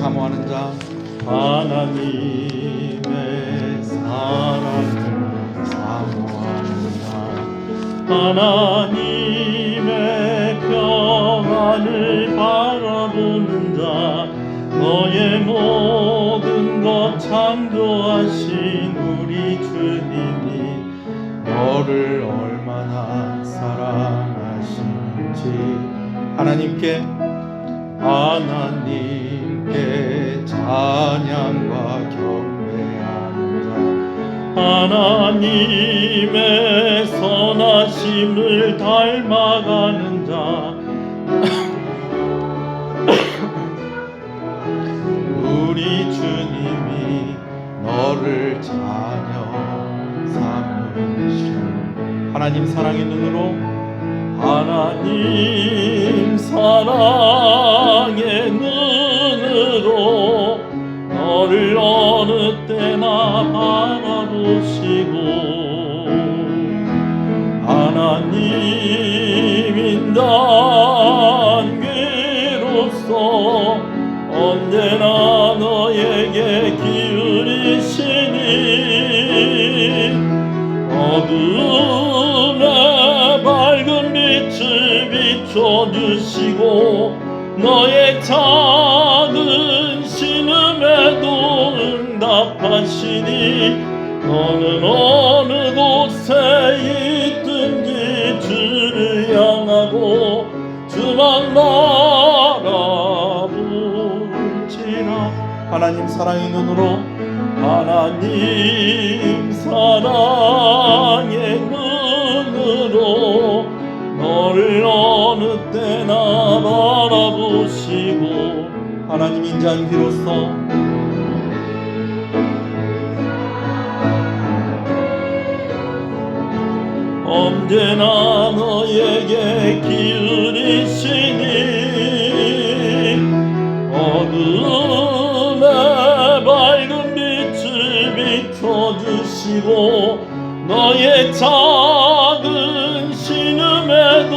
사모하는 자, 하나님의 사랑을 사모하는 자, 하나님의 평안을 바라보는 자, 너의 모든 것 창조하신 우리 주님이 너를 얼마나 사랑하시는지 하나님께 찬양과 경배하는 자, 하나님의 선하심을 닮아가는 자, 우리 주님이 너를 자녀 삼으시오. 하나님 사랑의 눈으로, 하나님 사랑의 눈으로 너를 어느 때나 바라보시고, 하나님 인간계로서 언제나 너에게 기울이시니 어둠에 밝은 빛을 비춰주시고 너의 작은 신음에도 응답하시니 너는 어느 곳에 있든지 주를 향하고 주만 바라볼지라. 하나님 사랑의 눈으로, 하나님 사랑의 눈으로 너를 어느 때나 바라보시고, 하나님 인자하기로써 언제나 너에게 기울이시니 어둠에 밝은 빛을 비춰주시고 너의 작은 신음에도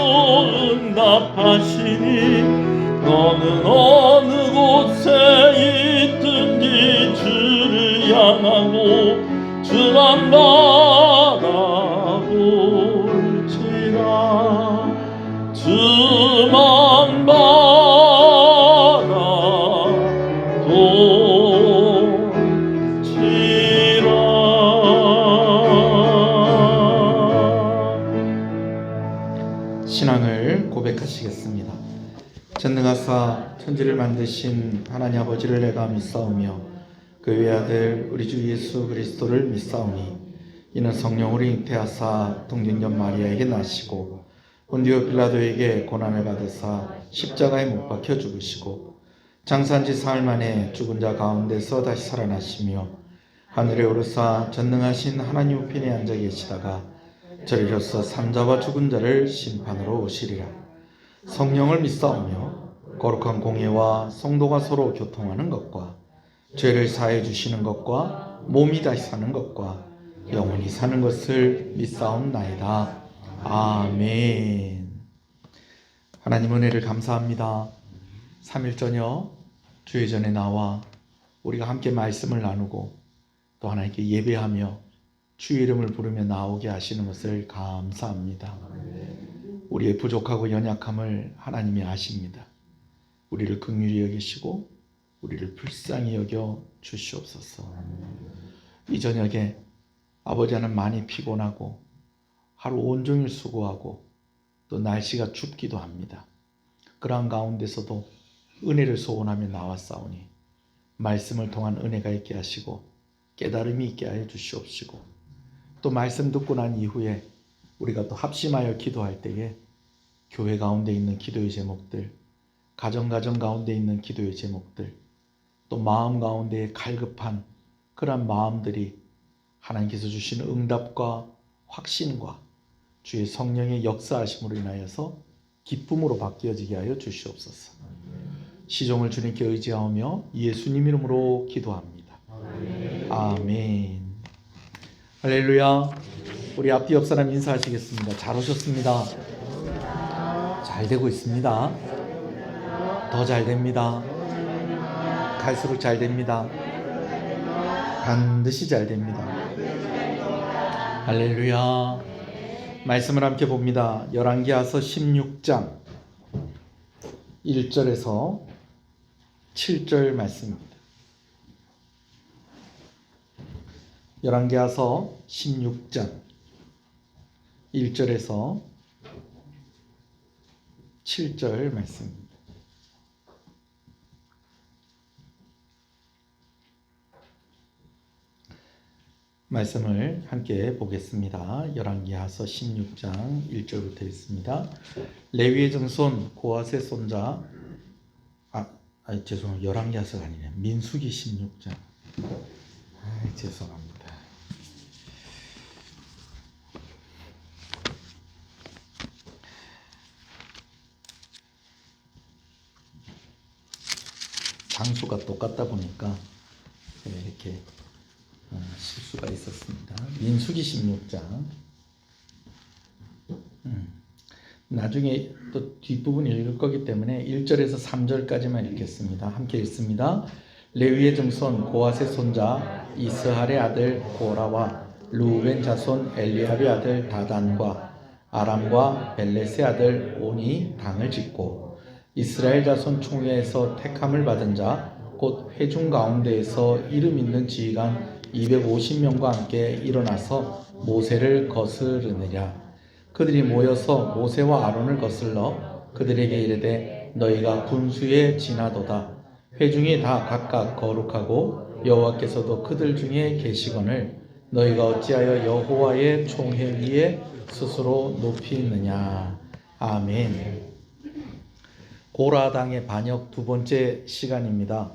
응답하시니 너는 어느 곳에 있든지 주를 향하고 주만 바라볼지라. 주만 바라볼지라. 신앙을 고백하시겠습니다. 전능하사 천지를 만드신 하나님 아버지를 내가 믿사오며 그 외아들 우리 주 예수 그리스도를 믿사오니 이는 성령으로 잉태하사 동정녀 마리아에게 나시고 본디오 빌라도에게 고난을 받으사 십자가에 못 박혀 죽으시고 장사한 지 사흘 만에 죽은 자 가운데서 다시 살아나시며 하늘에 오르사 전능하신 하나님 우편에 앉아 계시다가 저리로서 산자와 죽은 자를 심판으로 오시리라. 성령을 믿사오며 거룩한 공예와 성도가 서로 교통하는 것과 죄를 사해 주시는 것과 몸이 다시 사는 것과 영원히 사는 것을 믿사옵나이다. 아멘. 하나님 은혜를 감사합니다. 3일 저녁 주의 전에 나와 우리가 함께 말씀을 나누고 또 하나님께 예배하며 주의 이름을 부르며 나오게 하시는 것을 감사합니다. 우리의 부족하고 연약함을 하나님이 아십니다. 우리를 긍휼히 여기시고 우리를 불쌍히 여겨 주시옵소서. 이 저녁에 아버지 하나님 많이 피곤하고 하루 온종일 수고하고 또 날씨가 춥기도 합니다. 그러한 가운데서도 은혜를 소원하며 나왔사오니 말씀을 통한 은혜가 있게 하시고 깨달음이 있게 하여 주시옵시고 또 말씀 듣고 난 이후에 우리가 또 합심하여 기도할 때에 교회 가운데 있는 기도의 제목들, 가정 가운데 있는 기도의 제목들, 또 마음 가운데 갈급한 그러한 마음들이 하나님께서 주시는 응답과 확신과 주의 성령의 역사하심으로 인하여서 기쁨으로 바뀌어지게 하여 주시옵소서. 시종을 주님께 의지하며 예수님 이름으로 기도합니다. 아멘. 할렐루야. 우리 앞뒤 옆 사람 인사하시겠습니다. 잘 오셨습니다. 잘 되고 있습니다. 더 잘 됩니다. 갈수록 잘 됩니다. 반드시 잘 됩니다. 할렐루야. 말씀을 함께 봅니다. 열왕기하서 16장 1절에서 7절 말씀입니다. 열왕기하서 16장 1절에서 7절 말씀입니다. 말씀을 함께 보겠습니다. 열왕기하서 16장 1절부터 있습니다. 레위의 증손 고핫의 손자 죄송합니다. 열왕기하서가 아니네. 민수기 16장. 죄송합니다. 장수가 똑같다 보니까 이렇게 실수가 있었습니다. 민수기 16장. 나중에 또 뒷부분 읽을 거기 때문에 1절에서 3절까지만 읽겠습니다. 함께 읽습니다. 레위의 증손 고핫의 손자 이스할의 아들 고라와 루벤 자손 엘리압의 아들 다단과 아람과 벨렛의 아들 온이 당을 짓고 이스라엘 자손 총회에서 택함을 받은 자 곧 회중 가운데에서 이름 있는 지휘관 250명과 함께 일어나서 모세를 거스르느냐. 그들이 모여서 모세와 아론을 거슬러 그들에게 이르되 너희가 군수에 지나도다. 회중이 다 각각 거룩하고 여호와께서도 그들 중에 계시거늘 너희가 어찌하여 여호와의 총회 위에 스스로 높이느냐. 아멘. 고라당의 반역 두 번째 시간입니다.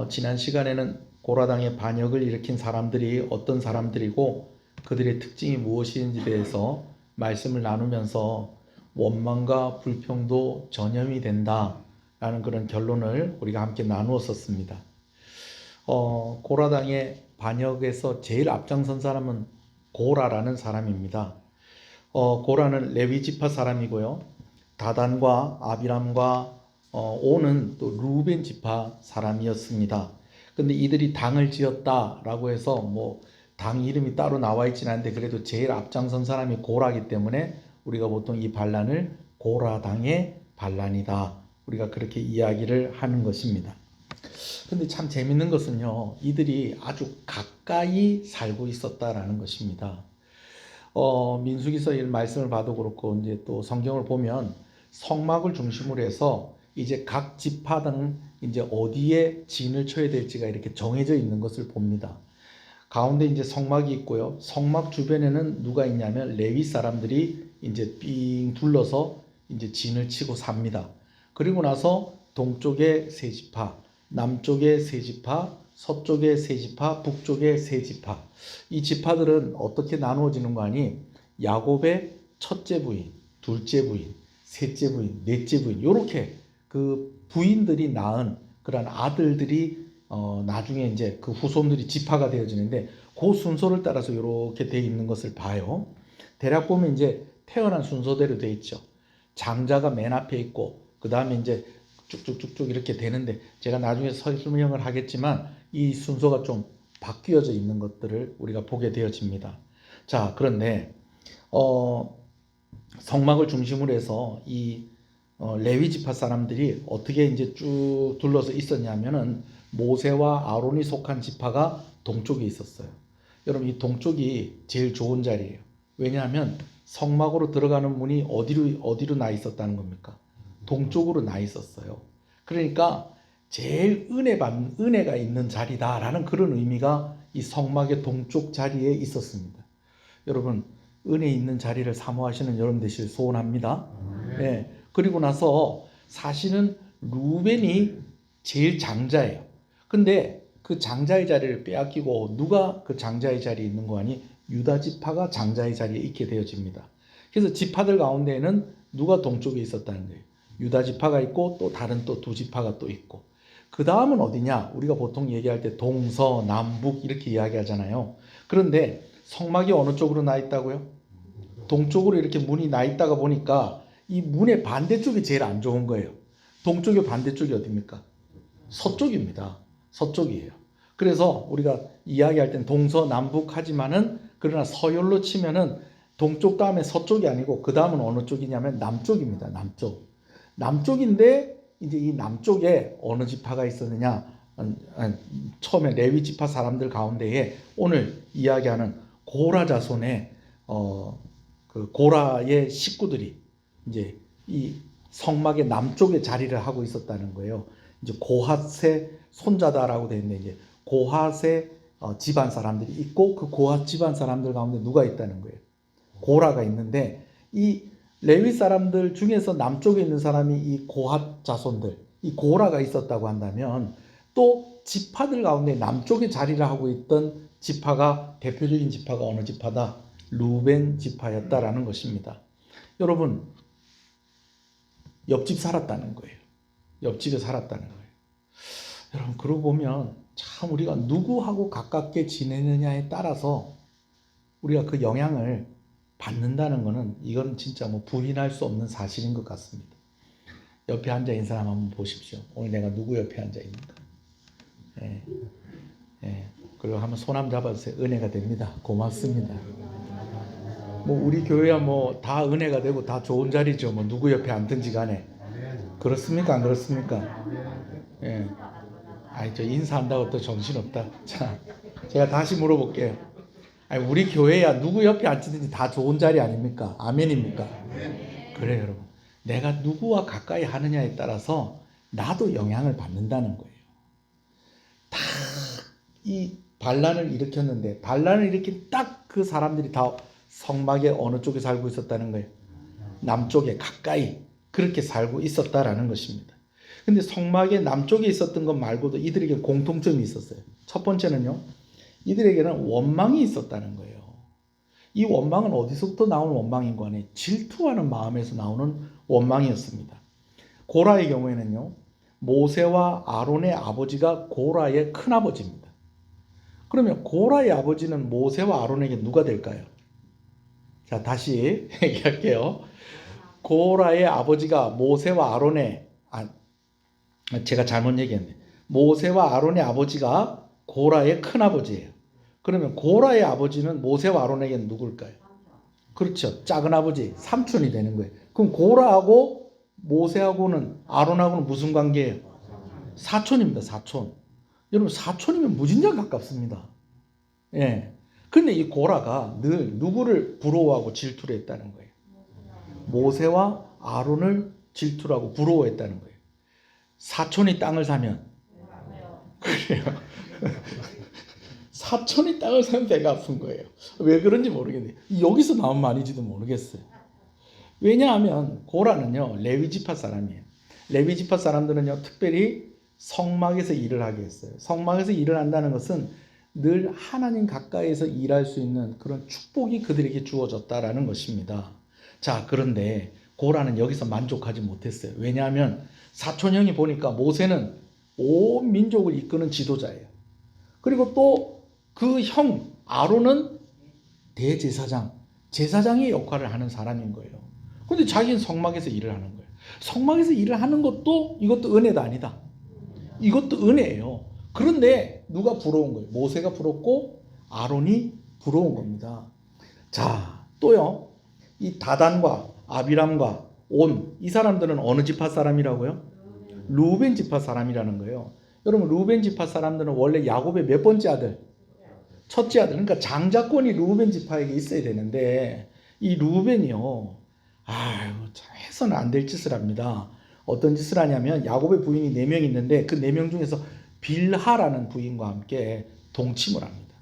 지난 시간에는 고라당의 반역을 일으킨 사람들이 어떤 사람들이고 그들의 특징이 무엇인지에 대해서 말씀을 나누면서 원망과 불평도 전염이 된다라는 그런 결론을 우리가 함께 나누었었습니다. 고라당의 반역에서 제일 앞장선 사람은 고라라는 사람입니다. 고라는 레위 지파 사람이고요. 다단과 아비람과 온은 또 루벤 지파 사람이었습니다. 근데 이들이 당을 지었다라고 해서 당 이름이 따로 나와 있지는 않은데 그래도 제일 앞장선 사람이 고라이기 때문에 우리가 보통 이 반란을 고라당의 반란이다. 우리가 그렇게 이야기를 하는 것입니다. 근데 참 재밌는 것은요. 이들이 아주 가까이 살고 있었다라는 것입니다. 민수기서 이 말씀을 봐도 그렇고 이제 또 성경을 보면 성막을 중심으로 해서 이제 각 지파당 이제 어디에 진을 쳐야 될지가 이렇게 정해져 있는 것을 봅니다. 가운데 이제 성막이 있고요. 성막 주변에는 누가 있냐면 레위 사람들이 이제 삥 둘러서 이제 진을 치고 삽니다. 그리고 나서 동쪽에 세 지파, 남쪽에 세 지파, 서쪽에 세 지파, 북쪽에 세 지파. 이 지파들은 어떻게 나누어지는 거 아니? 야곱의 첫째 부인, 둘째 부인, 셋째 부인, 넷째 부인 이렇게 그 부인들이 낳은 그런 아들들이 나중에 이제 그 후손들이 지파가 되어지는데 그 순서를 따라서 이렇게 돼 있는 것을 봐요. 대략 보면 이제 태어난 순서대로 돼 있죠. 장자가 맨 앞에 있고 그 다음에 이제 쭉쭉쭉쭉 이렇게 되는데 제가 나중에 설명을 하겠지만 이 순서가 좀 바뀌어져 있는 것들을 우리가 보게 되어집니다. 자, 그런데 성막을 중심으로 해서 이 레위 지파 사람들이 어떻게 이제 쭉 둘러서 있었냐면은 모세와 아론이 속한 지파가 동쪽에 있었어요. 여러분 이 동쪽이 제일 좋은 자리예요. 왜냐하면 성막으로 들어가는 문이 어디로 나 있었다는 겁니까? 동쪽으로 나 있었어요. 그러니까 제일 은혜가 있는 자리다라는 그런 의미가 이 성막의 동쪽 자리에 있었습니다. 여러분 은혜 있는 자리를 사모하시는 여러분 되시길 소원합니다. 네. 그리고 나서 사실은 루벤이 제일 장자예요. 근데 그 장자의 자리를 빼앗기고 누가 그 장자의 자리에 있는 거 아니? 유다 지파가 장자의 자리에 있게 되어집니다. 그래서 지파들 가운데에는 누가 동쪽에 있었다는 거예요. 유다 지파가 있고 또 다른 또 두 지파가 또 있고 그 다음은 어디냐? 우리가 보통 얘기할 때 동서 남북 이렇게 이야기하잖아요. 그런데 성막이 어느 쪽으로 나 있다고요? 동쪽으로 이렇게 문이 나 있다가 보니까 이 문의 반대쪽이 제일 안 좋은 거예요. 동쪽의 반대쪽이 어디입니까? 서쪽입니다. 서쪽이에요. 그래서 우리가 이야기할 땐 동서남북 하지만은 그러나 서열로 치면은 동쪽 다음에 서쪽이 아니고 그 다음은 어느 쪽이냐면 남쪽입니다. 남쪽. 남쪽인데 이제 이 남쪽에 어느 지파가 있었느냐? 처음에 레위 지파 사람들 가운데에 오늘 이야기하는 고라 자손의 그 고라의 식구들이 이제 이 성막의 남쪽에 자리를 하고 있었다는 거예요. 이제 고핫의 손자다라고 되어 있는데 이제 고핫의 집안 사람들이 있고 그 고핫 집안 사람들 가운데 누가 있다는 거예요. 고라가 있는데 이 레위 사람들 중에서 남쪽에 있는 사람이 이 고핫 자손들, 이 고라가 있었다고 한다면 또 지파들 가운데 남쪽에 자리를 하고 있던 지파가 대표적인 지파가 어느 지파다? 루벤 지파였다라는 것입니다. 여러분 옆집 살았다는 거예요. 옆집에 살았다는 거예요. 여러분 그러고 보면 참 우리가 누구하고 가깝게 지내느냐에 따라서 우리가 그 영향을 받는다는 것은 이건 진짜 뭐 부인할 수 없는 사실인 것 같습니다. 옆에 앉아 있는 사람 한번 보십시오. 오늘 내가 누구 옆에 앉아 있는가? 그리고 한번 손 한번 잡아주세요. 은혜가 됩니다. 고맙습니다. 뭐 우리 교회야 뭐 다 은혜가 되고 다 좋은 자리죠. 뭐 누구 옆에 앉든지 간에. 그렇습니까? 안 그렇습니까? 예. 아니 저 인사한다고 또 정신없다. 자, 제가 다시 물어볼게요. 아니 우리 교회야 누구 옆에 앉든지 다 좋은 자리 아닙니까? 아멘입니까? 그래요, 여러분. 내가 누구와 가까이 하느냐에 따라서 나도 영향을 받는다는 거예요. 다 이 반란을 일으켰는데 반란을 일으킨 딱 그 사람들이 다 성막의 어느 쪽에 살고 있었다는 거예요. 남쪽에 가까이 그렇게 살고 있었다라는 것입니다. 근데 성막의 남쪽에 있었던 것 말고도 이들에게 공통점이 있었어요. 첫 번째는요. 이들에게는 원망이 있었다는 거예요. 이 원망은 어디서부터 나오는 원망인 거 아니에요? 질투하는 마음에서 나오는 원망이었습니다. 고라의 경우에는요. 모세와 아론의 아버지가 고라의 큰아버지입니다. 그러면 고라의 아버지는 모세와 아론에게 누가 될까요? 자, 다시 얘기할게요. 고라의 아버지가 모세와 아론의 제가 잘못 얘기했네. 모세와 아론의 아버지가 고라의 큰아버지예요. 그러면 고라의 아버지는 모세와 아론에게는 누굴까요? 그렇죠. 작은 아버지, 삼촌이 되는 거예요. 그럼 고라하고 모세하고는 아론하고는 무슨 관계예요? 사촌입니다. 사촌. 여러분 사촌이면 무진장 가깝습니다. 예. 근데 이 고라가 늘 누구를 부러워하고 질투를 했다는 거예요? 모세와 아론을 질투하고 부러워했다는 거예요. 사촌이 땅을 사면 그래요. 사촌이 땅을 사면 배가 아픈 거예요. 왜 그런지 모르겠네요. 여기서 나온 말인지도 모르겠어요. 왜냐하면 고라는요 레위 지파 사람이에요. 레위 지파 사람들은요 특별히 성막에서 일을 하게 했어요. 성막에서 일을 한다는 것은 늘 하나님 가까이에서 일할 수 있는 그런 축복이 그들에게 주어졌다라는 것입니다. 자, 그런데 고라는 여기서 만족하지 못했어요. 왜냐하면 사촌형이 보니까 모세는 온 민족을 이끄는 지도자예요. 그리고 또 그 형 아론은 대제사장, 제사장의 역할을 하는 사람인 거예요. 그런데 자기는 성막에서 일을 하는 거예요. 성막에서 일을 하는 것도 이것도 은혜가 아니다. 이것도 은혜예요. 그런데 누가 부러운 거예요? 모세가 부럽고 아론이 부러운 겁니다. 자, 또요. 이 다단과 아비람과 온 이 사람들은 어느 지파 사람이라고요? 루벤 지파 사람이라는 거예요. 여러분 루벤 지파 사람들은 원래 야곱의 몇 번째 아들? 첫째 아들. 그러니까 장자권이 루벤 지파에게 있어야 되는데 이 루벤이요. 참 해서는 안 될 짓을 합니다. 어떤 짓을 하냐면 야곱의 부인이 4명 있는데 그 4명 중에서 빌하라는 부인과 함께 동침을 합니다.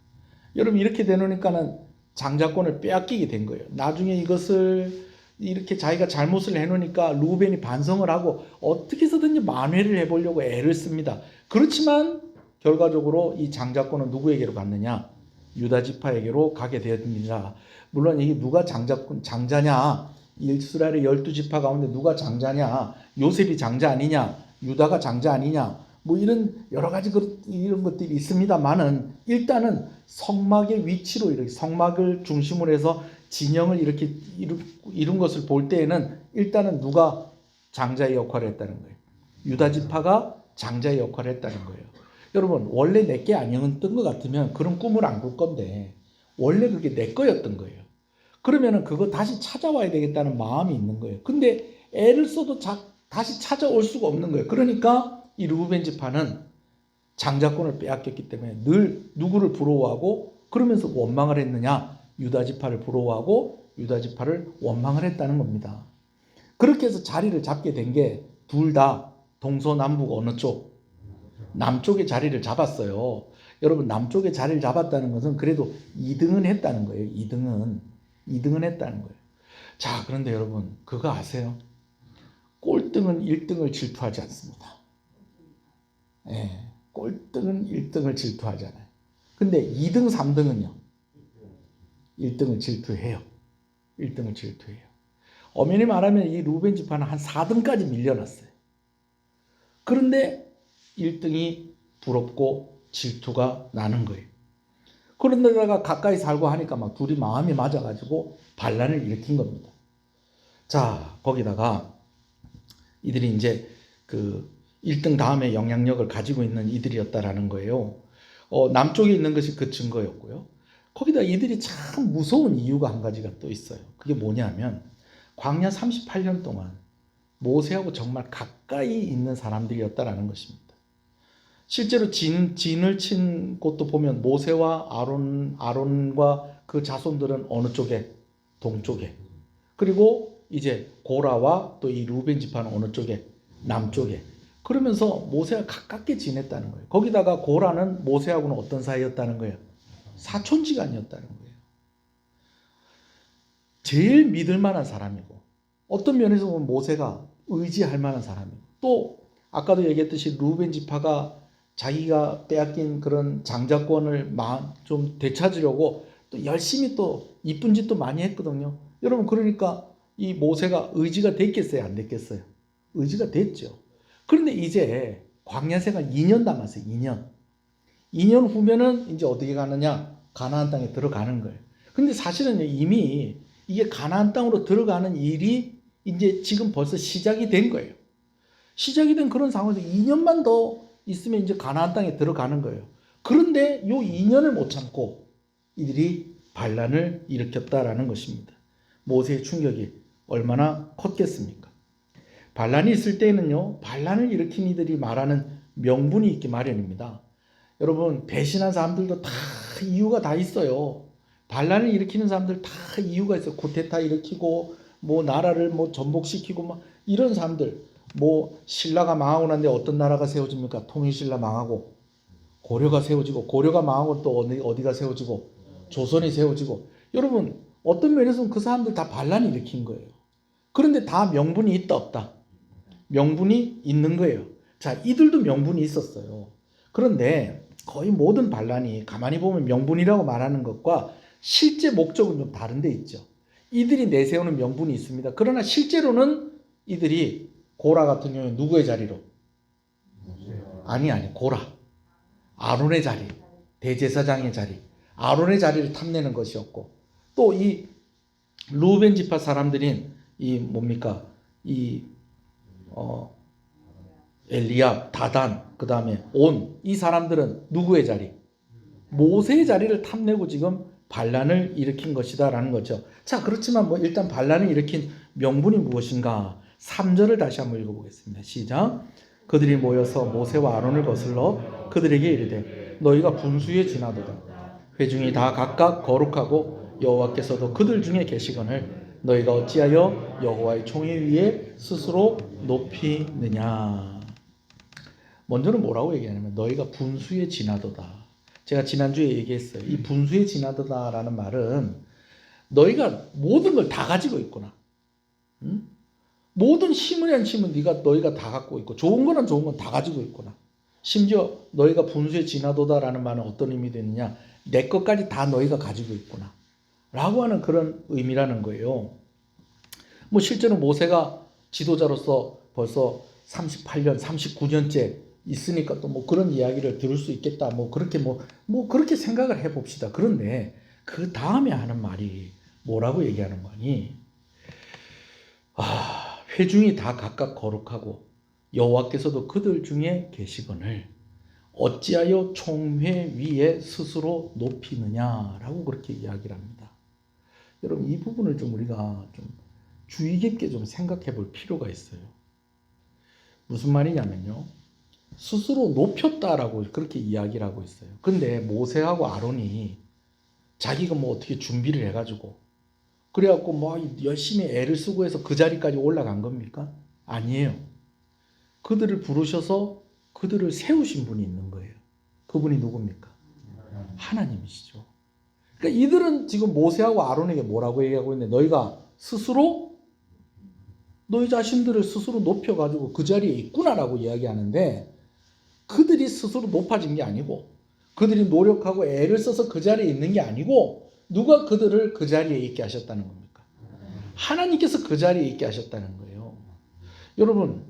여러분 이렇게 되놓으니까는 장자권을 빼앗기게 된 거예요. 나중에 이것을 이렇게 자기가 잘못을 해놓으니까 루벤이 반성을 하고 어떻게 해서든지 만회를 해보려고 애를 씁니다. 그렇지만 결과적으로 이 장자권은 누구에게로 갔느냐? 유다 지파에게로 가게 되었습니다. 물론 이게 누가 장자냐? 이스라엘의 12지파 가운데 누가 장자냐? 요셉이 장자 아니냐? 유다가 장자 아니냐? 뭐 이런 여러 가지 이런 것들이 있습니다만은 일단은 성막의 위치로 이렇게 성막을 중심으로 해서 진영을 이렇게 이룬 것을 볼 때에는 일단은 누가 장자의 역할을 했다는 거예요. 유다 지파가 장자의 역할을 했다는 거예요. 여러분 원래 내게 아니었던 것 같으면 그런 꿈을 안 꿀 건데 원래 그게 내 거였던 거예요. 그러면은 그거 다시 찾아와야 되겠다는 마음이 있는 거예요. 근데 애를 써도 다시 찾아올 수가 없는 거예요. 그러니까 이 르우벤 지파는 장자권을 빼앗겼기 때문에 늘 누구를 부러워하고 그러면서 원망을 했느냐? 유다 지파를 부러워하고 유다 지파를 원망을 했다는 겁니다. 그렇게 해서 자리를 잡게 된 게 둘 다 동서남북 어느 쪽? 남쪽의 자리를 잡았어요. 여러분 남쪽의 자리를 잡았다는 것은 그래도 2등은 했다는 거예요. 2등은 했다는 거예요. 자, 그런데 여러분 그거 아세요? 꼴등은 1등을 질투하지 않습니다. 예, 꼴등은 1등을 질투하잖아요. 근데 2등, 3등은요? 1등을 질투해요. 1등을 질투해요. 엄연히 말하면 이 르우벤 지파는 한 4등까지 밀려났어요. 그런데 1등이 부럽고 질투가 나는 거예요. 그런데다가 가까이 살고 하니까 막 둘이 마음이 맞아가지고 반란을 일으킨 겁니다. 자, 거기다가 이들이 이제 그 1등 다음에 영향력을 가지고 있는 이들이었다라는 거예요. 남쪽에 있는 것이 그 증거였고요. 거기다 이들이 참 무서운 이유가 한 가지가 또 있어요. 그게 뭐냐면 광야 38년 동안 모세하고 정말 가까이 있는 사람들이었다라는 것입니다. 실제로 진을 친 곳도 보면 모세와 아론과 그 자손들은 어느 쪽에? 동쪽에. 그리고 이제 고라와 또 이 르우벤 지파는 어느 쪽에? 남쪽에. 그러면서 모세와 가깝게 지냈다는 거예요. 거기다가 고라는 모세하고는 어떤 사이였다는 거예요? 사촌지간이었다는 거예요. 제일 믿을 만한 사람이고 어떤 면에서 보면 모세가 의지할 만한 사람이고 또 아까도 얘기했듯이 르우벤 지파가 자기가 빼앗긴 그런 장자권을 좀 되찾으려고 또 열심히 또 이쁜 짓도 많이 했거든요. 여러분 그러니까 이 모세가 의지가 됐겠어요? 안 됐겠어요? 의지가 됐죠. 그런데 이제 광야 생활 2년 남았어요. 2년 후면은 이제 어디에 가느냐? 가나안 땅에 들어가는 거예요. 근데 사실은 이미 이게 가나안 땅으로 들어가는 일이 이제 지금 벌써 시작이 된 거예요. 시작이 된 그런 상황에서 2년만 더 있으면 이제 가나안 땅에 들어가는 거예요. 그런데 요 2년을 못 참고 이들이 반란을 일으켰다라는 것입니다. 모세의 충격이 얼마나 컸겠습니까? 반란이 있을 때는요, 반란을 일으킨 이들이 말하는 명분이 있기 마련입니다. 여러분, 배신한 사람들도 다 이유가 다 있어요. 반란을 일으키는 사람들 다 이유가 있어요. 쿠데타 일으키고, 뭐 나라를 뭐 전복시키고, 막 이런 사람들. 뭐 신라가 망하고 난데 어떤 나라가 세워집니까? 통일신라 망하고 고려가 세워지고 고려가 망하고 또 어디가 세워지고 조선이 세워지고 여러분 어떤 면에서는 그 사람들 다 반란을 일으킨 거예요. 그런데 다 명분이 있다 없다? 명분이 있는 거예요. 자, 이들도 명분이 있었어요. 그런데 거의 모든 반란이 가만히 보면 명분이라고 말하는 것과 실제 목적은 좀 다른 데 있죠. 이들이 내세우는 명분이 있습니다. 그러나 실제로는 이들이 고라 같은 경우에 누구의 자리로? 아니 고라. 아론의 자리. 대제사장의 자리. 아론의 자리를 탐내는 것이었고 또 이 르우벤 지파 사람들인 이 뭡니까? 엘리압, 다단, 그 다음에 이 사람들은 누구의 자리? 모세의 자리를 탐내고 지금 반란을 일으킨 것이다라는 거죠. 자, 그렇지만 뭐 일단 반란을 일으킨 명분이 무엇인가? 3절을 다시 한번 읽어보겠습니다. 시작. 그들이 모여서 모세와 아론을 거슬러 그들에게 이르되 너희가 분수에 지나도다. 회중이 다 각각 거룩하고 여호와께서도 그들 중에 계시거늘 너희가 어찌하여 여호와의 총회 위에 스스로 높이느냐. 먼저는 뭐라고 얘기하냐면 너희가 분수에 지나도다. 제가 지난주에 얘기했어요. 이 분수에 지나도다라는 말은 너희가 모든 걸 다 가지고 있구나. 응? 모든 힘이란 힘은 너희가 다 갖고 있고 좋은 거는 좋은 건 다 가지고 있구나. 심지어 너희가 분수에 지나도다라는 말은 어떤 의미 되느냐? 내 것까지 다 너희가 가지고 있구나 라고 하는 그런 의미라는 거예요. 뭐 실제로 모세가 지도자로서 벌써 38년 39년째 있으니까 또 뭐 그런 이야기를 들을 수 있겠다. 뭐 그렇게 생각을 해 봅시다. 그런데 그 다음에 하는 말이 뭐라고 얘기하는 거니? 회중이 다 각각 거룩하고 여호와께서도 그들 중에 계시거늘 어찌하여 총회 위에 스스로 높이느냐라고 그렇게 이야기를 합니다. 여러분 이 부분을 좀 우리가 좀 주의 깊게 좀 생각해 볼 필요가 있어요. 무슨 말이냐면요. 스스로 높였다라고 그렇게 이야기를 하고 있어요. 근데 모세하고 아론이 자기가 뭐 어떻게 준비를 해가지고 그래갖고 뭐 열심히 애를 쓰고 해서 그 자리까지 올라간 겁니까? 아니에요. 그들을 부르셔서 그들을 세우신 분이 있는 거예요. 그분이 누굽니까? 하나님이시죠. 그러니까 이들은 지금 모세하고 아론에게 뭐라고 얘기하고 있는데 너희가 스스로 너희 자신들을 스스로 높여가지고 그 자리에 있구나라고 이야기하는데 그들이 스스로 높아진 게 아니고 그들이 노력하고 애를 써서 그 자리에 있는 게 아니고 누가 그들을 그 자리에 있게 하셨다는 겁니까? 하나님께서 그 자리에 있게 하셨다는 거예요. 여러분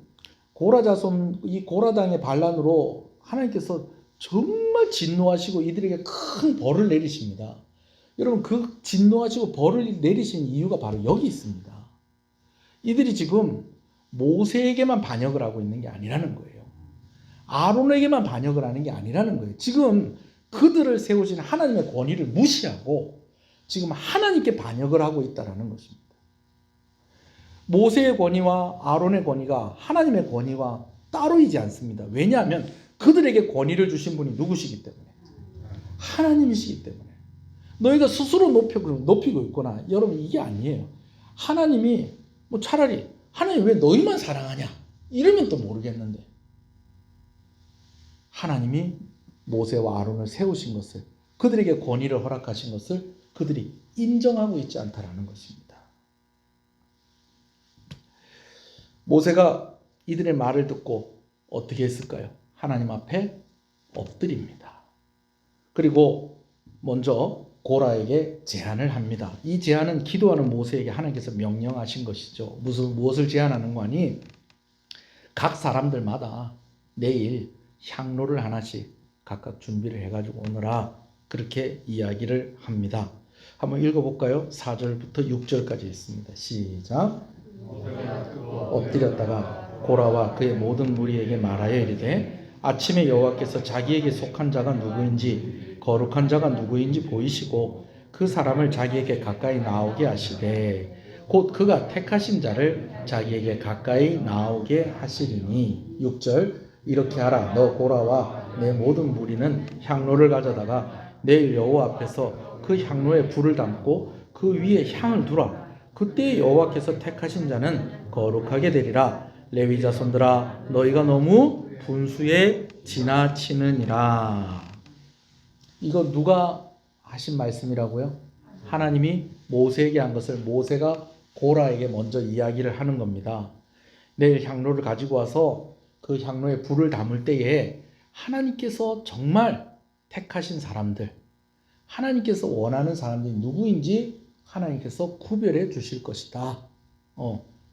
고라 자손 이 고라당의 반란으로 하나님께서 정말 진노하시고 이들에게 큰 벌을 내리십니다. 여러분 그 진노하시고 벌을 내리신 이유가 바로 여기 있습니다. 이들이 지금 모세에게만 반역을 하고 있는 게 아니라는 거예요. 아론에게만 반역을 하는 게 아니라는 거예요. 지금 그들을 세우신 하나님의 권위를 무시하고 지금 하나님께 반역을 하고 있다는 것입니다. 모세의 권위와 아론의 권위가 하나님의 권위와 따로이지 않습니다. 왜냐하면 그들에게 권위를 주신 분이 누구시기 때문에 하나님이시기 때문에 너희가 스스로 높이고 있구나. 여러분 이게 아니에요. 하나님이 뭐 차라리 하나님 왜 너희만 사랑하냐 이러면 또 모르겠는데 하나님이 모세와 아론을 세우신 것을 그들에게 권위를 허락하신 것을 그들이 인정하고 있지 않다라는 것입니다. 모세가 이들의 말을 듣고 어떻게 했을까요? 하나님 앞에 엎드립니다. 그리고 먼저 고라에게 제안을 합니다. 이 제안은 기도하는 모세에게 하나님께서 명령하신 것이죠. 무엇을 제안하는 거니? 각 사람들마다 내일 향로를 하나씩 각각 준비를 해가지고 오너라 그렇게 이야기를 합니다. 한번 읽어볼까요? 4절부터 6절까지 있습니다. 시작. 엎드렸다가 고라와 그의 모든 무리에게 말하여 이르되 아침에 여호와께서 자기에게 속한 자가 누구인지 거룩한 자가 누구인지 보이시고 그 사람을 자기에게 가까이 나오게 하시되 곧 그가 택하신 자를 자기에게 가까이 나오게 하시리니 6절 이렇게 하라. 너 고라와 내 모든 무리는 향로를 가져다가 내일 여호와 앞에서 그 향로에 불을 담고 그 위에 향을 두라. 그때 여호와께서 택하신 자는 거룩하게 되리라. 레위 자손들아 너희가 너무 분수에 지나치느니라. 이거 누가 하신 말씀이라고요? 하나님이 모세에게 한 것을 모세가 고라에게 먼저 이야기를 하는 겁니다. 내일 향로를 가지고 와서 그 향로에 불을 담을 때에 하나님께서 정말 택하신 사람들, 하나님께서 원하는 사람들이 누구인지 하나님께서 구별해 주실 것이다.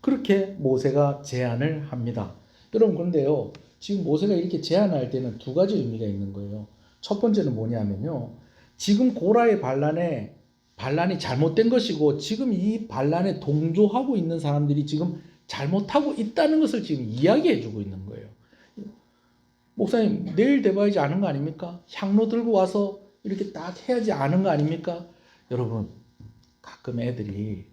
그렇게 모세가 제안을 합니다. 여러분 그런데요, 지금 모세가 이렇게 제안할 때는 두 가지 의미가 있는 거예요. 첫 번째는 뭐냐면요, 지금 고라의 반란이 잘못된 것이고 지금 이 반란에 동조하고 있는 사람들이 지금 잘못하고 있다는 것을 지금 이야기해 주고 있는 거예요. 목사님 내일 돼봐야지 않은 거 아닙니까? 향로 들고 와서 이렇게 딱 해야지 않은 거 아닙니까? 여러분 가끔 애들이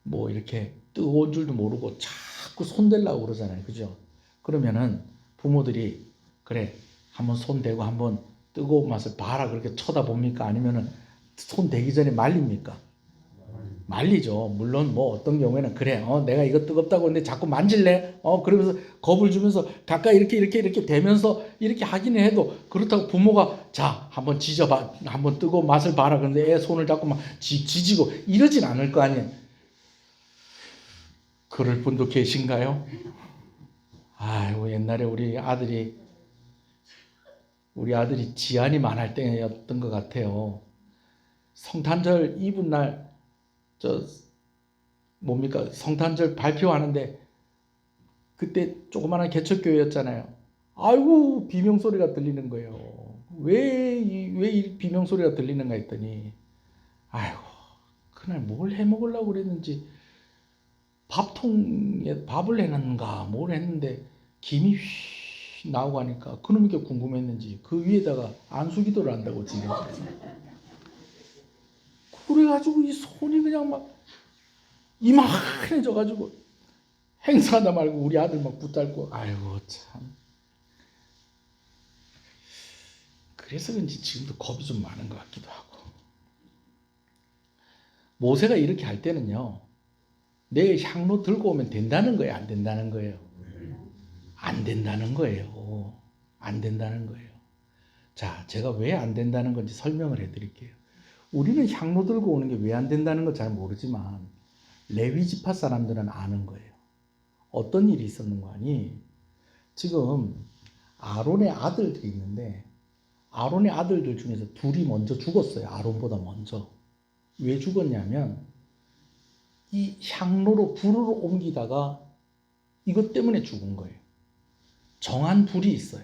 뭐 이렇게 뜨거운 줄도 모르고 자꾸 손대려고 그러잖아요. 그죠? 그러면은 부모들이 그래 한번 손대고 한번 뜨거운 맛을 봐라 그렇게 쳐다봅니까? 아니면은 손 대기 전에 말립니까? 말리죠. 물론 뭐 어떤 경우에는 그래 내가 이거 뜨겁다고 했는데 자꾸 만질래? 그러면서 겁을 주면서 가까이 이렇게 대면서 이렇게 하기는 해도 그렇다고 부모가 자 한번 지져봐 한번 뜨거운 맛을 봐라 그런데 애 손을 잡고 막 지지고 이러진 않을 거 아니에요. 그럴 분도 계신가요? 아이고 옛날에 우리 아들이 지안이 만할 때였던 것 같아요. 성탄절 이브날 성탄절 발표하는데 그때 조그마한 개척교회였잖아요. 아이고 비명소리가 들리는 거예요. 왜 이 비명소리가 들리는가 했더니 아이고 그날 뭘 해먹으려고 그랬는지 밥통에 밥을 해놨는가 뭘 했는데 김이 휘 나오고 하니까 그놈이 게 궁금했는지 그 위에다가 안수기도를 한다고 지금. 그래가지고 이 손이 그냥 막 이만해져가지고 행사하다 말고 우리 아들 막 붙들고 아이고 참. 그래서 그런지 지금도 겁이 좀 많은 것 같기도 하고. 모세가 이렇게 할 때는요. 내 향로 들고 오면 된다는 거예요? 안 된다는 거예요? 안 된다는 거예요. 안 된다는 거예요. 자, 제가 왜 안 된다는 건지 설명을 해드릴게요. 우리는 향로 들고 오는 게 왜 안 된다는 걸 잘 모르지만 레위 지파 사람들은 아는 거예요. 어떤 일이 있었는가 하니 지금 아론의 아들들이 있는데 아론의 아들들 중에서 둘이 먼저 죽었어요. 아론보다 먼저. 왜 죽었냐면 이 향로로 불을 옮기다가 이것 때문에 죽은 거예요. 정한 불이 있어요.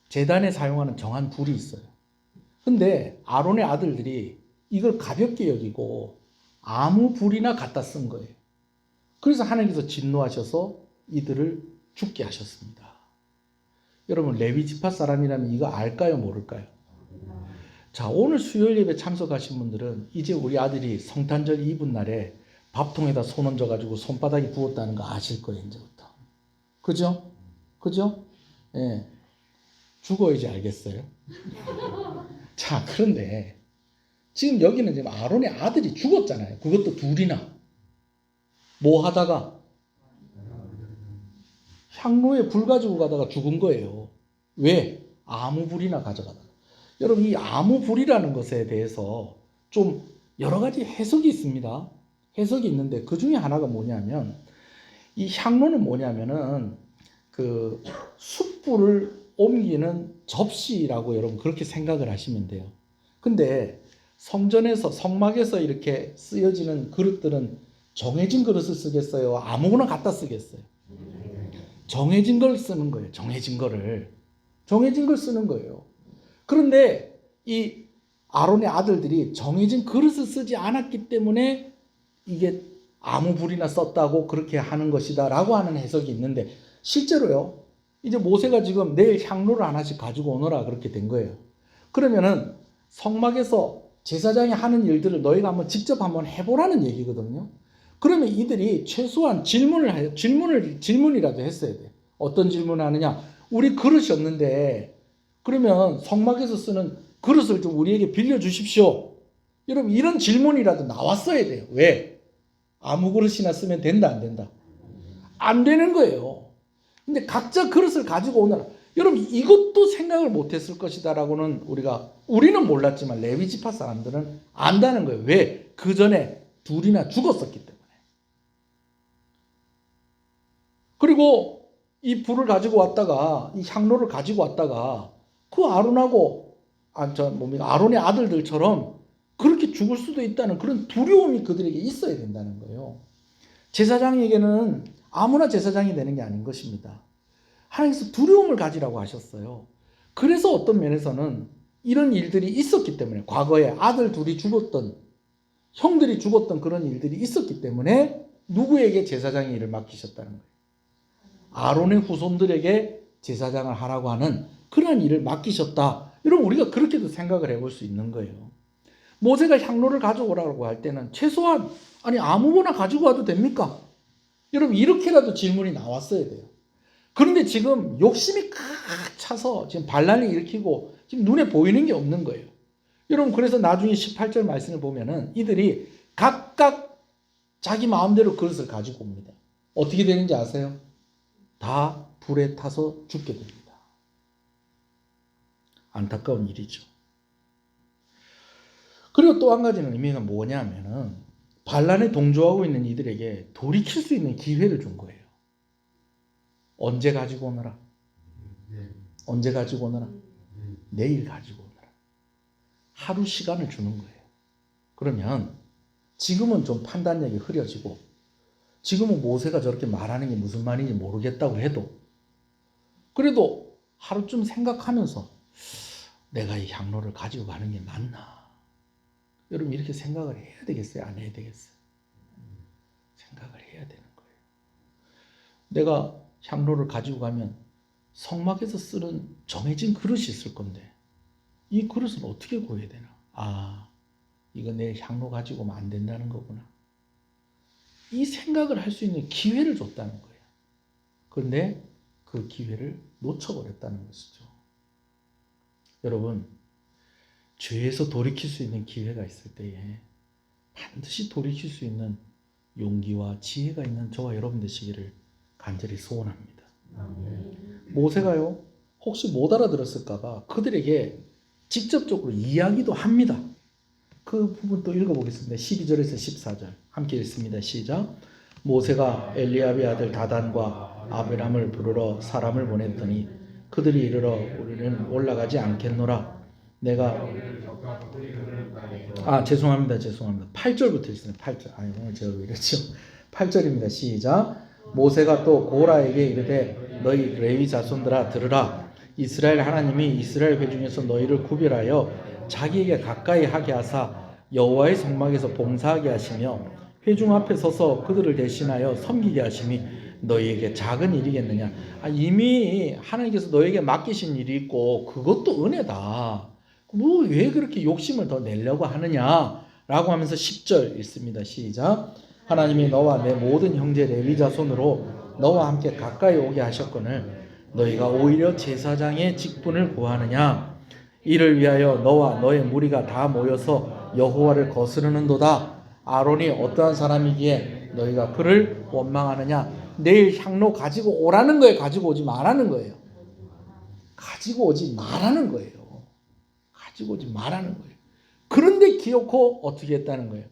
제단에 사용하는 정한 불이 있어요. 근데 아론의 아들들이 이걸 가볍게 여기고 아무 불이나 갖다 쓴 거예요. 그래서 하나님께서 진노하셔서 이들을 죽게 하셨습니다. 여러분 레위 지파 사람이라면 이거 알까요? 모를까요? 자, 오늘 수요일 예배 참석하신 분들은 이제 우리 아들이 성탄절 이브 날에 밥통에다 손 얹어가지고 손바닥이 부었다는 거 아실 거예요. 이제부터. 그죠? 그죠? 예. 죽어야지 알겠어요. 자, 그런데 지금 여기는 지금 아론의 아들이 죽었잖아요. 그것도 둘이나. 뭐 하다가? 향로에 불 가지고 가다가 죽은 거예요. 왜? 아무 불이나 가져가다가. 여러분 이 아무 불이라는 것에 대해서 좀 여러 가지 해석이 있습니다. 해석이 있는데 그 중에 하나가 뭐냐면 이 향로는 뭐냐면은 그 숯불을 옮기는 접시라고 여러분 그렇게 생각을 하시면 돼요. 근데 성전에서 성막에서 이렇게 쓰여지는 그릇들은 정해진 그릇을 쓰겠어요? 아무거나 갖다 쓰겠어요? 정해진 걸 쓰는 거예요. 정해진 거를. 정해진 걸 쓰는 거예요. 그런데 이 아론의 아들들이 정해진 그릇을 쓰지 않았기 때문에 이게 아무 불이나 썼다고 그렇게 하는 것이다 라고 하는 해석이 있는데 실제로요. 이제 모세가 지금 내일 향로를 하나씩 가지고 오너라 그렇게 된 거예요. 그러면은 성막에서 제사장이 하는 일들을 너희가 한번 직접 한번 해보라는 얘기거든요. 그러면 이들이 최소한 질문이라도 했어야 돼. 어떤 질문을 하느냐? 우리 그릇이 없는데 그러면 성막에서 쓰는 그릇을 좀 우리에게 빌려주십시오. 여러분 이런 질문이라도 나왔어야 돼요. 왜? 아무 그릇이나 쓰면 된다 안 된다? 안 되는 거예요. 근데 각자 그릇을 가지고 오느라. 여러분 이것도 생각을 못했을 것이다라고는 우리는 몰랐지만 레위 지파 사람들은 안다는 거예요. 왜? 그 전에 둘이나 죽었었기 때문에. 그리고 이 불을 가지고 왔다가 이 향로를 가지고 왔다가 그 아론하고 아론의 아들들처럼 그렇게 죽을 수도 있다는 그런 두려움이 그들에게 있어야 된다는 거예요. 제사장에게는 아무나 제사장이 되는 게 아닌 것입니다. 하나님께서 두려움을 가지라고 하셨어요. 그래서 어떤 면에서는 이런 일들이 있었기 때문에 과거에 아들 둘이 죽었던 형들이 죽었던 그런 일들이 있었기 때문에 누구에게 제사장의 일을 맡기셨다는 거예요. 아론의 후손들에게 제사장을 하라고 하는 그러한 일을 맡기셨다. 여러분 우리가 그렇게도 생각을 해볼 수 있는 거예요. 모세가 향로를 가져오라고 할 때는 최소한 아무거나 가지고 와도 됩니까? 여러분 이렇게라도 질문이 나왔어야 돼요. 그런데 지금 욕심이 꽉 차서 지금 반란을 일으키고 지금 눈에 보이는 게 없는 거예요. 여러분 그래서 나중에 18절 말씀을 보면은 이들이 각각 자기 마음대로 그릇을 가지고 옵니다. 어떻게 되는지 아세요? 다 불에 타서 죽게 됩니다. 안타까운 일이죠. 그리고 또 한 가지는 의미가 뭐냐면은 반란에 동조하고 있는 이들에게 돌이킬 수 있는 기회를 준 거예요. 언제 가지고 오너라? 언제 가지고 오너라? 내일 가지고 오너라. 하루 시간을 주는 거예요. 그러면 지금은 좀 판단력이 흐려지고 지금은 모세가 저렇게 말하는 게 무슨 말인지 모르겠다고 해도 그래도 하루쯤 생각하면서 내가 이 향로를 가지고 가는 게 맞나? 여러분 이렇게 생각을 해야 되겠어요? 안 해야 되겠어요? 생각을 해야 되는 거예요. 내가 향로를 가지고 가면 성막에서 쓰는 정해진 그릇이 있을 건데 이 그릇은 어떻게 구해야 되나? 아, 이거 내 향로 가지고 오면 안 된다는 거구나. 이 생각을 할 수 있는 기회를 줬다는 거예요. 그런데 그 기회를 놓쳐버렸다는 것이죠. 여러분, 죄에서 돌이킬 수 있는 기회가 있을 때에 반드시 돌이킬 수 있는 용기와 지혜가 있는 저와 여러분 되시기를 간절히 소원합니다. 모세가요, 혹시 못 알아들었을까봐 그들에게 직접적으로 이야기도 합니다. 그 부분 또 읽어보겠습니다. 12절에서 14절 함께 읽습니다. 시작. 모세가 엘리압의 아들 다단과 아비람을 부르러 사람을 보냈더니 그들이 이르러 우리는 올라가지 않겠노라. 내가 죄송합니다. 8절부터 읽습니다. 8절. 오늘 제가 왜 이랬죠? 8절입니다. 시작. 모세가 또 고라에게 이르되 너희 레위 자손들아 들으라. 이스라엘 하나님이 이스라엘 회중에서 너희를 구별하여 자기에게 가까이 하게 하사 여호와의 성막에서 봉사하게 하시며 회중 앞에 서서 그들을 대신하여 섬기게 하심이 너희에게 작은 일이겠느냐. 이미 하나님께서 너에게 맡기신 일이 있고 그것도 은혜다. 뭐 왜 그렇게 욕심을 더 내려고 하느냐 라고 하면서 10절 읽습니다. 시작. 하나님이 너와 내 모든 형제 레위 자손으로 너와 함께 가까이 오게 하셨거늘 너희가 오히려 제사장의 직분을 구하느냐. 이를 위하여 너와 너의 무리가 다 모여서 여호와를 거스르는도다. 아론이 어떠한 사람이기에 너희가 그를 원망하느냐. 내일 향로 가지고 오라는 거예요. 가지고 오지 말라는 거예요. 가지고 오지 말라는 거예요. 가지고 오지 말라는 거예요. 그런데 기어코 어떻게 했다는 거예요?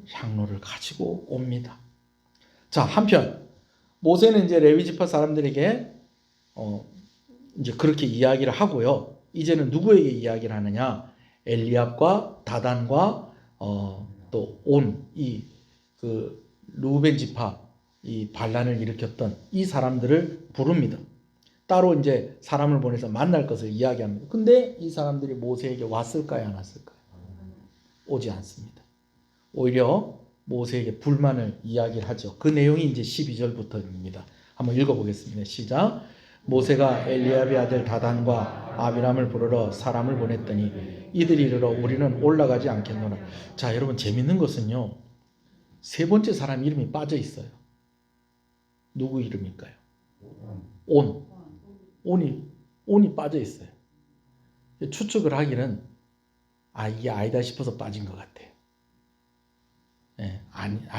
향로를 가지고 옵니다. 자, 한편 모세는 이제 레위 지파 사람들에게 이제 그렇게 이야기를 하고요. 이제는 누구에게 이야기를 하느냐? 엘리압과 다단과 또 온 이 그 루벤 지파 이 반란을 일으켰던 이 사람들을 부릅니다. 따로 이제 사람을 보내서 만날 것을 이야기합니다. 근데 이 사람들이 모세에게 왔을까요, 안 왔을까요? 오지 않습니다. 오히려 모세에게 불만을 이야기를 하죠. 그 내용이 이제 12절부터입니다. 한번 읽어보겠습니다. 시작. 모세가 엘리압의 아들 다단과 아비람을 부르러 사람을 보냈더니 이들이 이르러 우리는 올라가지 않겠노라. 자, 여러분 재밌는 것은요. 세 번째 사람 이름이 빠져 있어요. 누구 이름일까요? 온이 빠져 있어요. 추측을 하기는 이게 아니다 싶어서 빠진 것 같아요.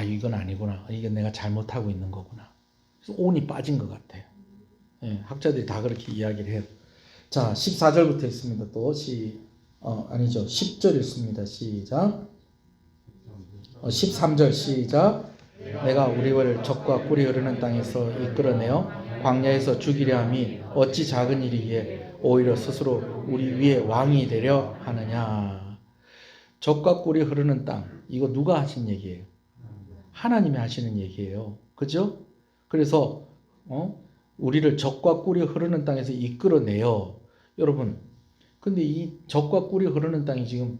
이건 아니구나. 이건 내가 잘못하고 있는 거구나. 그래서 온이 빠진 것 같아요. 학자들이 다 그렇게 이야기를 해요. 자, 14절부터 있습니다. 또 10절 읽습니다. 시작. 13절 시작. 내가 우리를 적과 꿀이 흐르는 땅에서 이끌어내어 광야에서 죽이려 함이 어찌 작은 일이기에 오히려 스스로 우리 위에 왕이 되려 하느냐. 적과 꿀이 흐르는 땅, 이거 누가 하신 얘기예요? 하나님이 하시는 얘기예요. 그죠? 그래서 우리를 적과 꿀이 흐르는 땅에서 이끌어내요. 여러분, 근데 이 적과 꿀이 흐르는 땅이 지금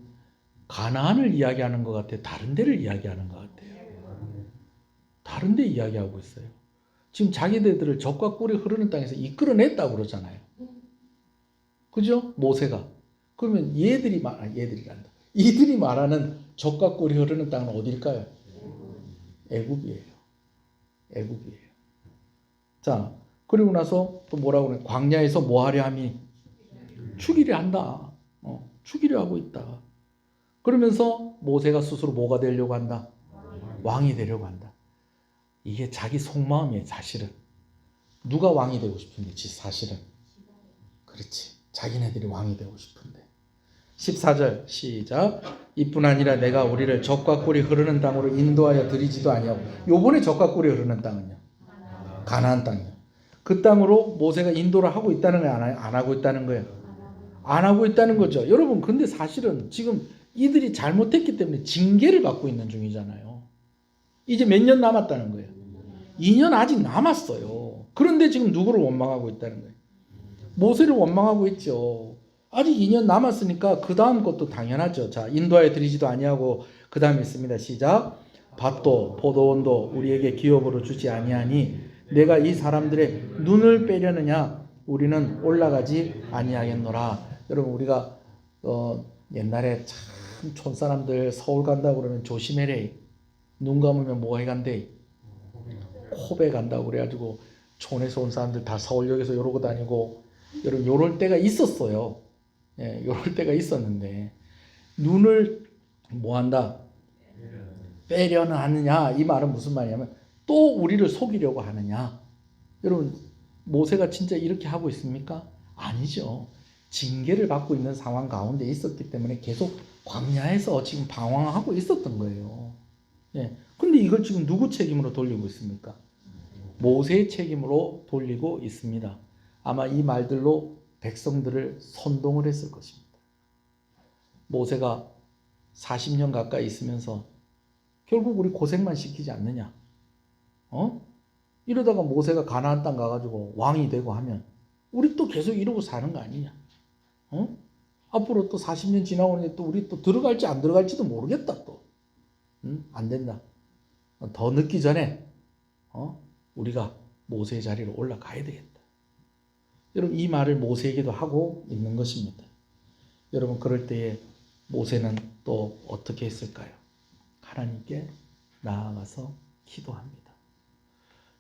가나안을 이야기하는 것 같아요? 다른 데를 이야기하는 것 같아요? 다른 데 이야기하고 있어요. 지금 자기들을 적과 꿀이 흐르는 땅에서 이끌어냈다고 그러잖아요. 그죠? 모세가. 그러면 이들이 말하는 적과 꿀이 흐르는 땅은 어딜까요? 애굽이에요. 자, 그리고 나서 또 뭐라고 그래? 광야에서 뭐 하려 함이? 죽이려 한다. 죽이려 하고 있다. 그러면서 모세가 스스로 뭐가 되려고 한다? 왕이 되려고 한다. 이게 자기 속마음이에요, 사실은. 누가 왕이 되고 싶은데, 사실은. 그렇지. 자기네들이 왕이 되고 싶은데. 14절 시작. 이뿐 아니라 내가 우리를 적과 꿀이 흐르는 땅으로 인도하여 드리지도 아니하고. 요번에 적과 꿀이 흐르는 땅은요? 가나안 땅이요. 그 땅으로 모세가 인도를 하고 있다는 거예요? 안 하고 있다는 거예요? 안 하고 있다는 거죠. 여러분, 근데 사실은 지금 이들이 잘못했기 때문에 징계를 받고 있는 중이잖아요. 이제 몇 년 남았다는 거예요? 2년 아직 남았어요. 그런데 지금 누구를 원망하고 있다는 거예요? 모세를 원망하고 있죠. 아직 2년 남았으니까 그 다음 것도 당연하죠. 자, 인도하여 드리지도 아니하고 그 다음에 있습니다. 시작. 밭도 포도원도 우리에게 기업으로 주지 아니하니 내가 이 사람들의 눈을 빼려느냐 우리는 올라가지 아니하겠노라. 여러분 우리가 옛날에 참 촌사람들 서울 간다고 그러면 조심해래. 눈 감으면 뭐해 간대? 코베 간다고 그래가지고 촌에서 온 사람들 다 서울역에서 이러고 다니고 여러분 요럴 때가 있었어요. 예, 요럴 때가 있었는데 눈을 뭐한다? 빼려는 하느냐. 이 말은 무슨 말이냐면 또 우리를 속이려고 하느냐. 여러분 모세가 진짜 이렇게 하고 있습니까? 아니죠. 징계를 받고 있는 상황 가운데 있었기 때문에 계속 광야에서 지금 방황하고 있었던 거예요. 예. 근데 이걸 지금 누구 책임으로 돌리고 있습니까? 모세의 책임으로 돌리고 있습니다. 아마 이 말들로 백성들을 선동을 했을 것입니다. 모세가 40년 가까이 있으면서 결국 우리 고생만 시키지 않느냐? 이러다가 모세가 가나안 땅 가가지고 왕이 되고 하면 우리 또 계속 이러고 사는 거 아니냐? 앞으로 또 40년 지나오는데 또 우리 또 들어갈지 안 들어갈지도 모르겠다 또. 안 된다. 더 늦기 전에 우리가 모세의 자리로 올라가야 되겠다. 여러분 이 말을 모세에게도 하고 있는 것입니다. 여러분 그럴 때에 모세는 또 어떻게 했을까요? 하나님께 나아가서 기도합니다.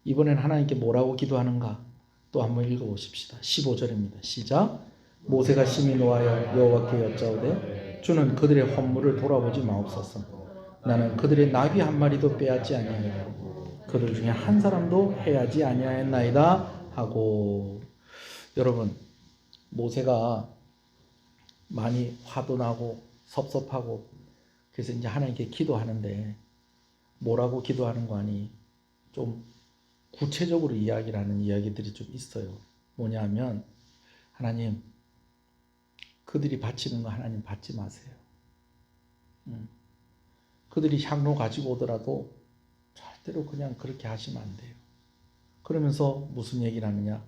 이번엔 하나님께 뭐라고 기도하는가? 또 한번 읽어보십시다. 15절입니다. 시작. 모세가 심히 노하여 여호와께 여짜오되 주는 그들의 헌물을 돌아보지 마옵소서. 나는 그들의 나귀 한 마리도 빼앗지 아니하였고 그들 중에 한 사람도 해하지 아니하였나이다 하고. 여러분 모세가 많이 화도 나고 섭섭하고 그래서 이제 하나님께 기도하는데 뭐라고 기도하는 거 아니? 좀 구체적으로 이야기를 하는 이야기들이 좀 있어요. 뭐냐면 하나님 그들이 바치는 거 하나님 받지 마세요. 그들이 향로 가지고 오더라도 절대로 그냥 그렇게 하시면 안 돼요. 그러면서 무슨 얘기를 하느냐?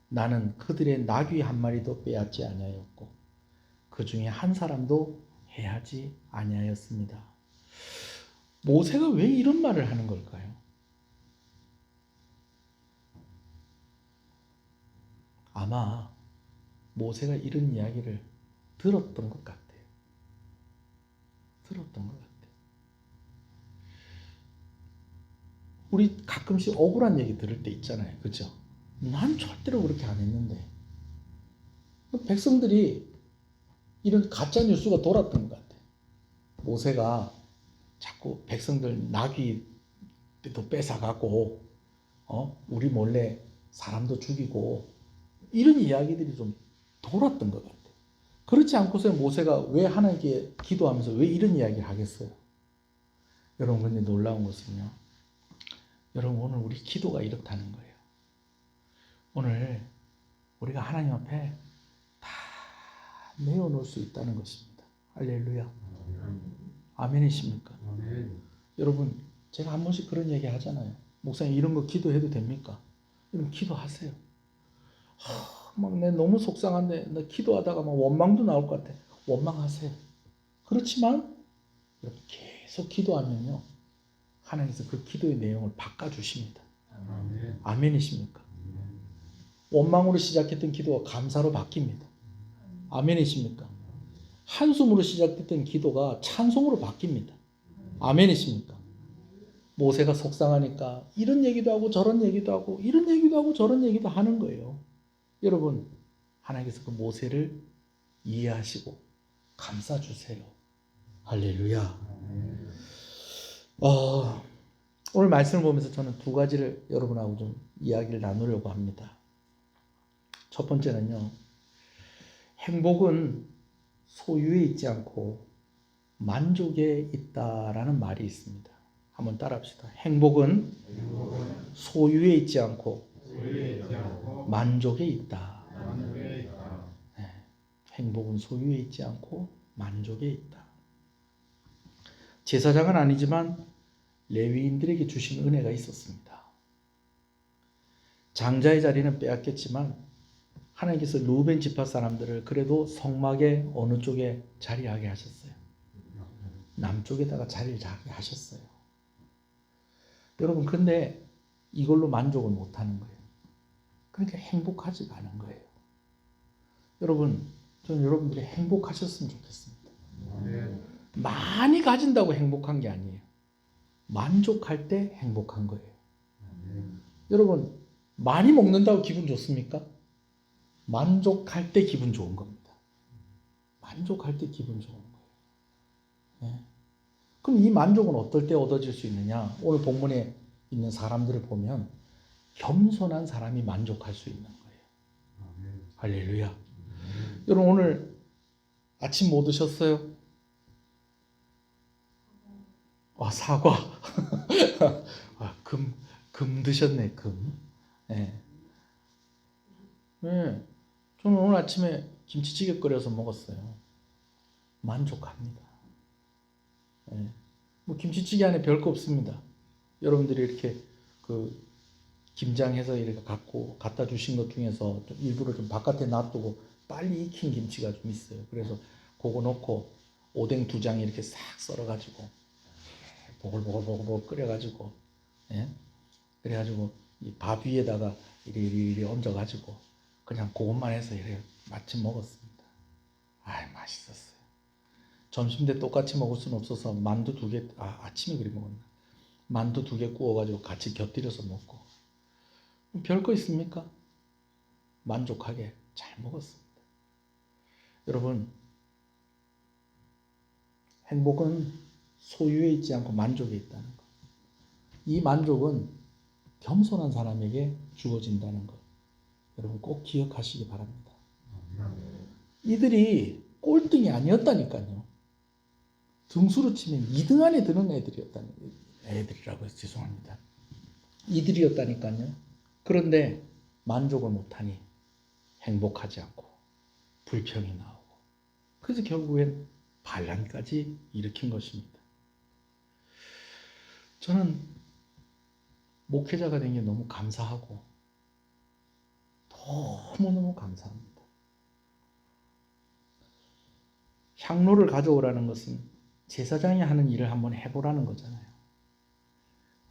나는 그들의 나귀 한 마리도 빼앗지 아니하였고 그 중에 한 사람도 해하지 아니하였습니다. 모세가 왜 이런 말을 하는 걸까요? 아마 모세가 이런 이야기를 들었던 것 같아요. 들었던 것 같아요. 우리 가끔씩 억울한 얘기 들을 때 있잖아요. 그렇죠? 난 절대로 그렇게 안 했는데. 백성들이 이런 가짜 뉴스가 돌았던 것 같아요. 모세가 자꾸 백성들 나귀도 뺏어가고 우리 몰래 사람도 죽이고 이런 이야기들이 좀 돌았던 것 같아요. 그렇지 않고서 모세가 왜 하나님께 기도하면서 왜 이런 이야기를 하겠어요? 여러분 근데 놀라운 것은요. 여러분 오늘 우리 기도가 이렇다는 거예요. 오늘 우리가 하나님 앞에 다 내어놓을 수 있다는 것입니다. 할렐루야. 아멘이십니까? 아멘. 여러분 제가 한 번씩 그런 얘기 하잖아요. 목사님 이런 거 기도해도 됩니까? 여러분 기도하세요. 막 내 너무 속상한데 나 기도하다가 막 원망도 나올 것 같아. 원망하세요. 그렇지만 여러분 계속 기도하면요. 하나님께서 그 기도의 내용을 바꿔주십니다. 아멘. 아멘이십니까? 원망으로 시작했던 기도가 감사로 바뀝니다. 아멘이십니까? 한숨으로 시작했던 기도가 찬송으로 바뀝니다. 아멘이십니까? 모세가 속상하니까 이런 얘기도 하고 저런 얘기도 하고 이런 얘기도 하고 저런 얘기도 하는 거예요. 여러분 하나님께서 그 모세를 이해하시고 감싸주세요. 할렐루야. 오늘 말씀을 보면서 저는 두 가지를 여러분하고 좀 이야기를 나누려고 합니다. 첫 번째는요. 행복은 소유에 있지 않고 만족에 있다라는 말이 있습니다. 한번 따라합시다. 행복은 소유에 있지 않고 만족에 있다. 네. 행복은 소유에 있지 않고 만족에 있다. 제사장은 아니지만 레위인들에게 주신 은혜가 있었습니다. 장자의 자리는 빼앗겼지만 하나님께서 루벤 지파 사람들을 그래도 성막의 어느 쪽에 자리하게 하셨어요. 남쪽에다가 자리를 하게 하셨어요. 여러분, 근데 이걸로 만족을 못 하는 거예요. 그러니까 행복하지가 않은 거예요. 여러분, 저는 여러분들이 행복하셨으면 좋겠습니다. 많이 가진다고 행복한 게 아니에요. 만족할 때 행복한 거예요. 여러분, 많이 먹는다고 기분 좋습니까? 만족할 때 기분 좋은 겁니다. 만족할 때 기분 좋은 거예요. 네. 그럼 이 만족은 어떨 때 얻어질 수 있느냐? 오늘 본문에 있는 사람들을 보면 겸손한 사람이 만족할 수 있는 거예요. 할렐루야. 여러분, 오늘 아침 뭐 드셨어요? 사과. 금 드셨네, 금. 네. 네. 저는 오늘 아침에 김치찌개 끓여서 먹었어요. 만족합니다. 네. 뭐 김치찌개 안에 별거 없습니다. 여러분들이 이렇게 그 김장해서 이렇게 갖다 주신 것 중에서 좀 일부러 좀 바깥에 놔두고 빨리 익힌 김치가 좀 있어요. 그래서 그거 넣고 오뎅 2장 이렇게 싹 썰어가지고 보글보글 끓여가지고, 예? 그래가지고 이 밥 위에다가 이리 얹어가지고 그냥 그것만 해서 이렇게 마침 먹었습니다. 맛있었어요. 점심 때 똑같이 먹을 수는 없어서 만두 2개, 아침에 그리 먹었나? 만두 2개 구워가지고 같이 곁들여서 먹고. 별거 있습니까? 만족하게 잘 먹었습니다. 여러분, 행복은 소유에 있지 않고 만족에 있다는 것. 이 만족은 겸손한 사람에게 주어진다는 것. 여러분 꼭 기억하시기 바랍니다. 이들이 꼴등이 아니었다니까요. 등수로 치면 2등 안에 드는 애들이라고 해서 죄송합니다. 이들이었다니까요. 그런데 만족을 못하니 행복하지 않고 불평이 나오고, 그래서 결국엔 반란까지 일으킨 것입니다. 저는 목회자가 된 게 너무 감사하고 너무너무 감사합니다. 향로를 가져오라는 것은 제사장이 하는 일을 한번 해보라는 거잖아요.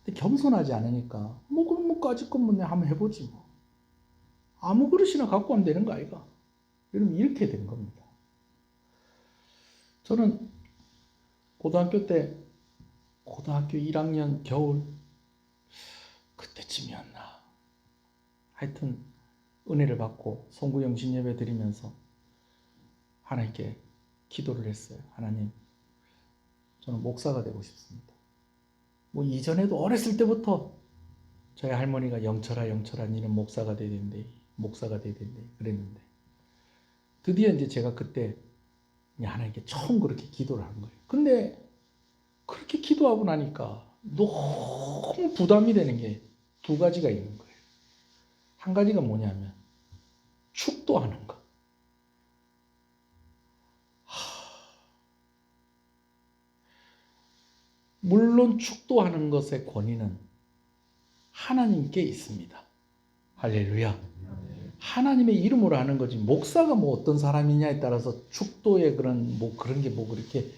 근데 겸손하지 않으니까 그럼 까짓 건 뭐 내가 한번 해보지 뭐. 아무 그릇이나 갖고 하면 되는 거 아이가? 여러분, 이렇게 된 겁니다. 저는 고등학교 1학년 겨울 그때쯤이었나. 하여튼 은혜를 받고 송구영신 예배 드리면서 하나님께 기도를 했어요. 하나님, 저는 목사가 되고 싶습니다. 뭐 이전에도 어렸을 때부터 저희 할머니가 영철아 니는 목사가 돼야 된대 그랬는데, 드디어 이제 제가 그때 하나님께 처음 그렇게 기도를 한 거예요. 근데 그렇게 기도하고 나니까 너무 부담이 되는 게 2가지가 있는 거예요. 한 가지가 뭐냐면 축도하는 것. 물론 축도하는 것의 권위는 하나님께 있습니다. 할렐루야. 하나님의 이름으로 하는 거지, 목사가 뭐 어떤 사람이냐에 따라서 축도의 그런 게 그렇게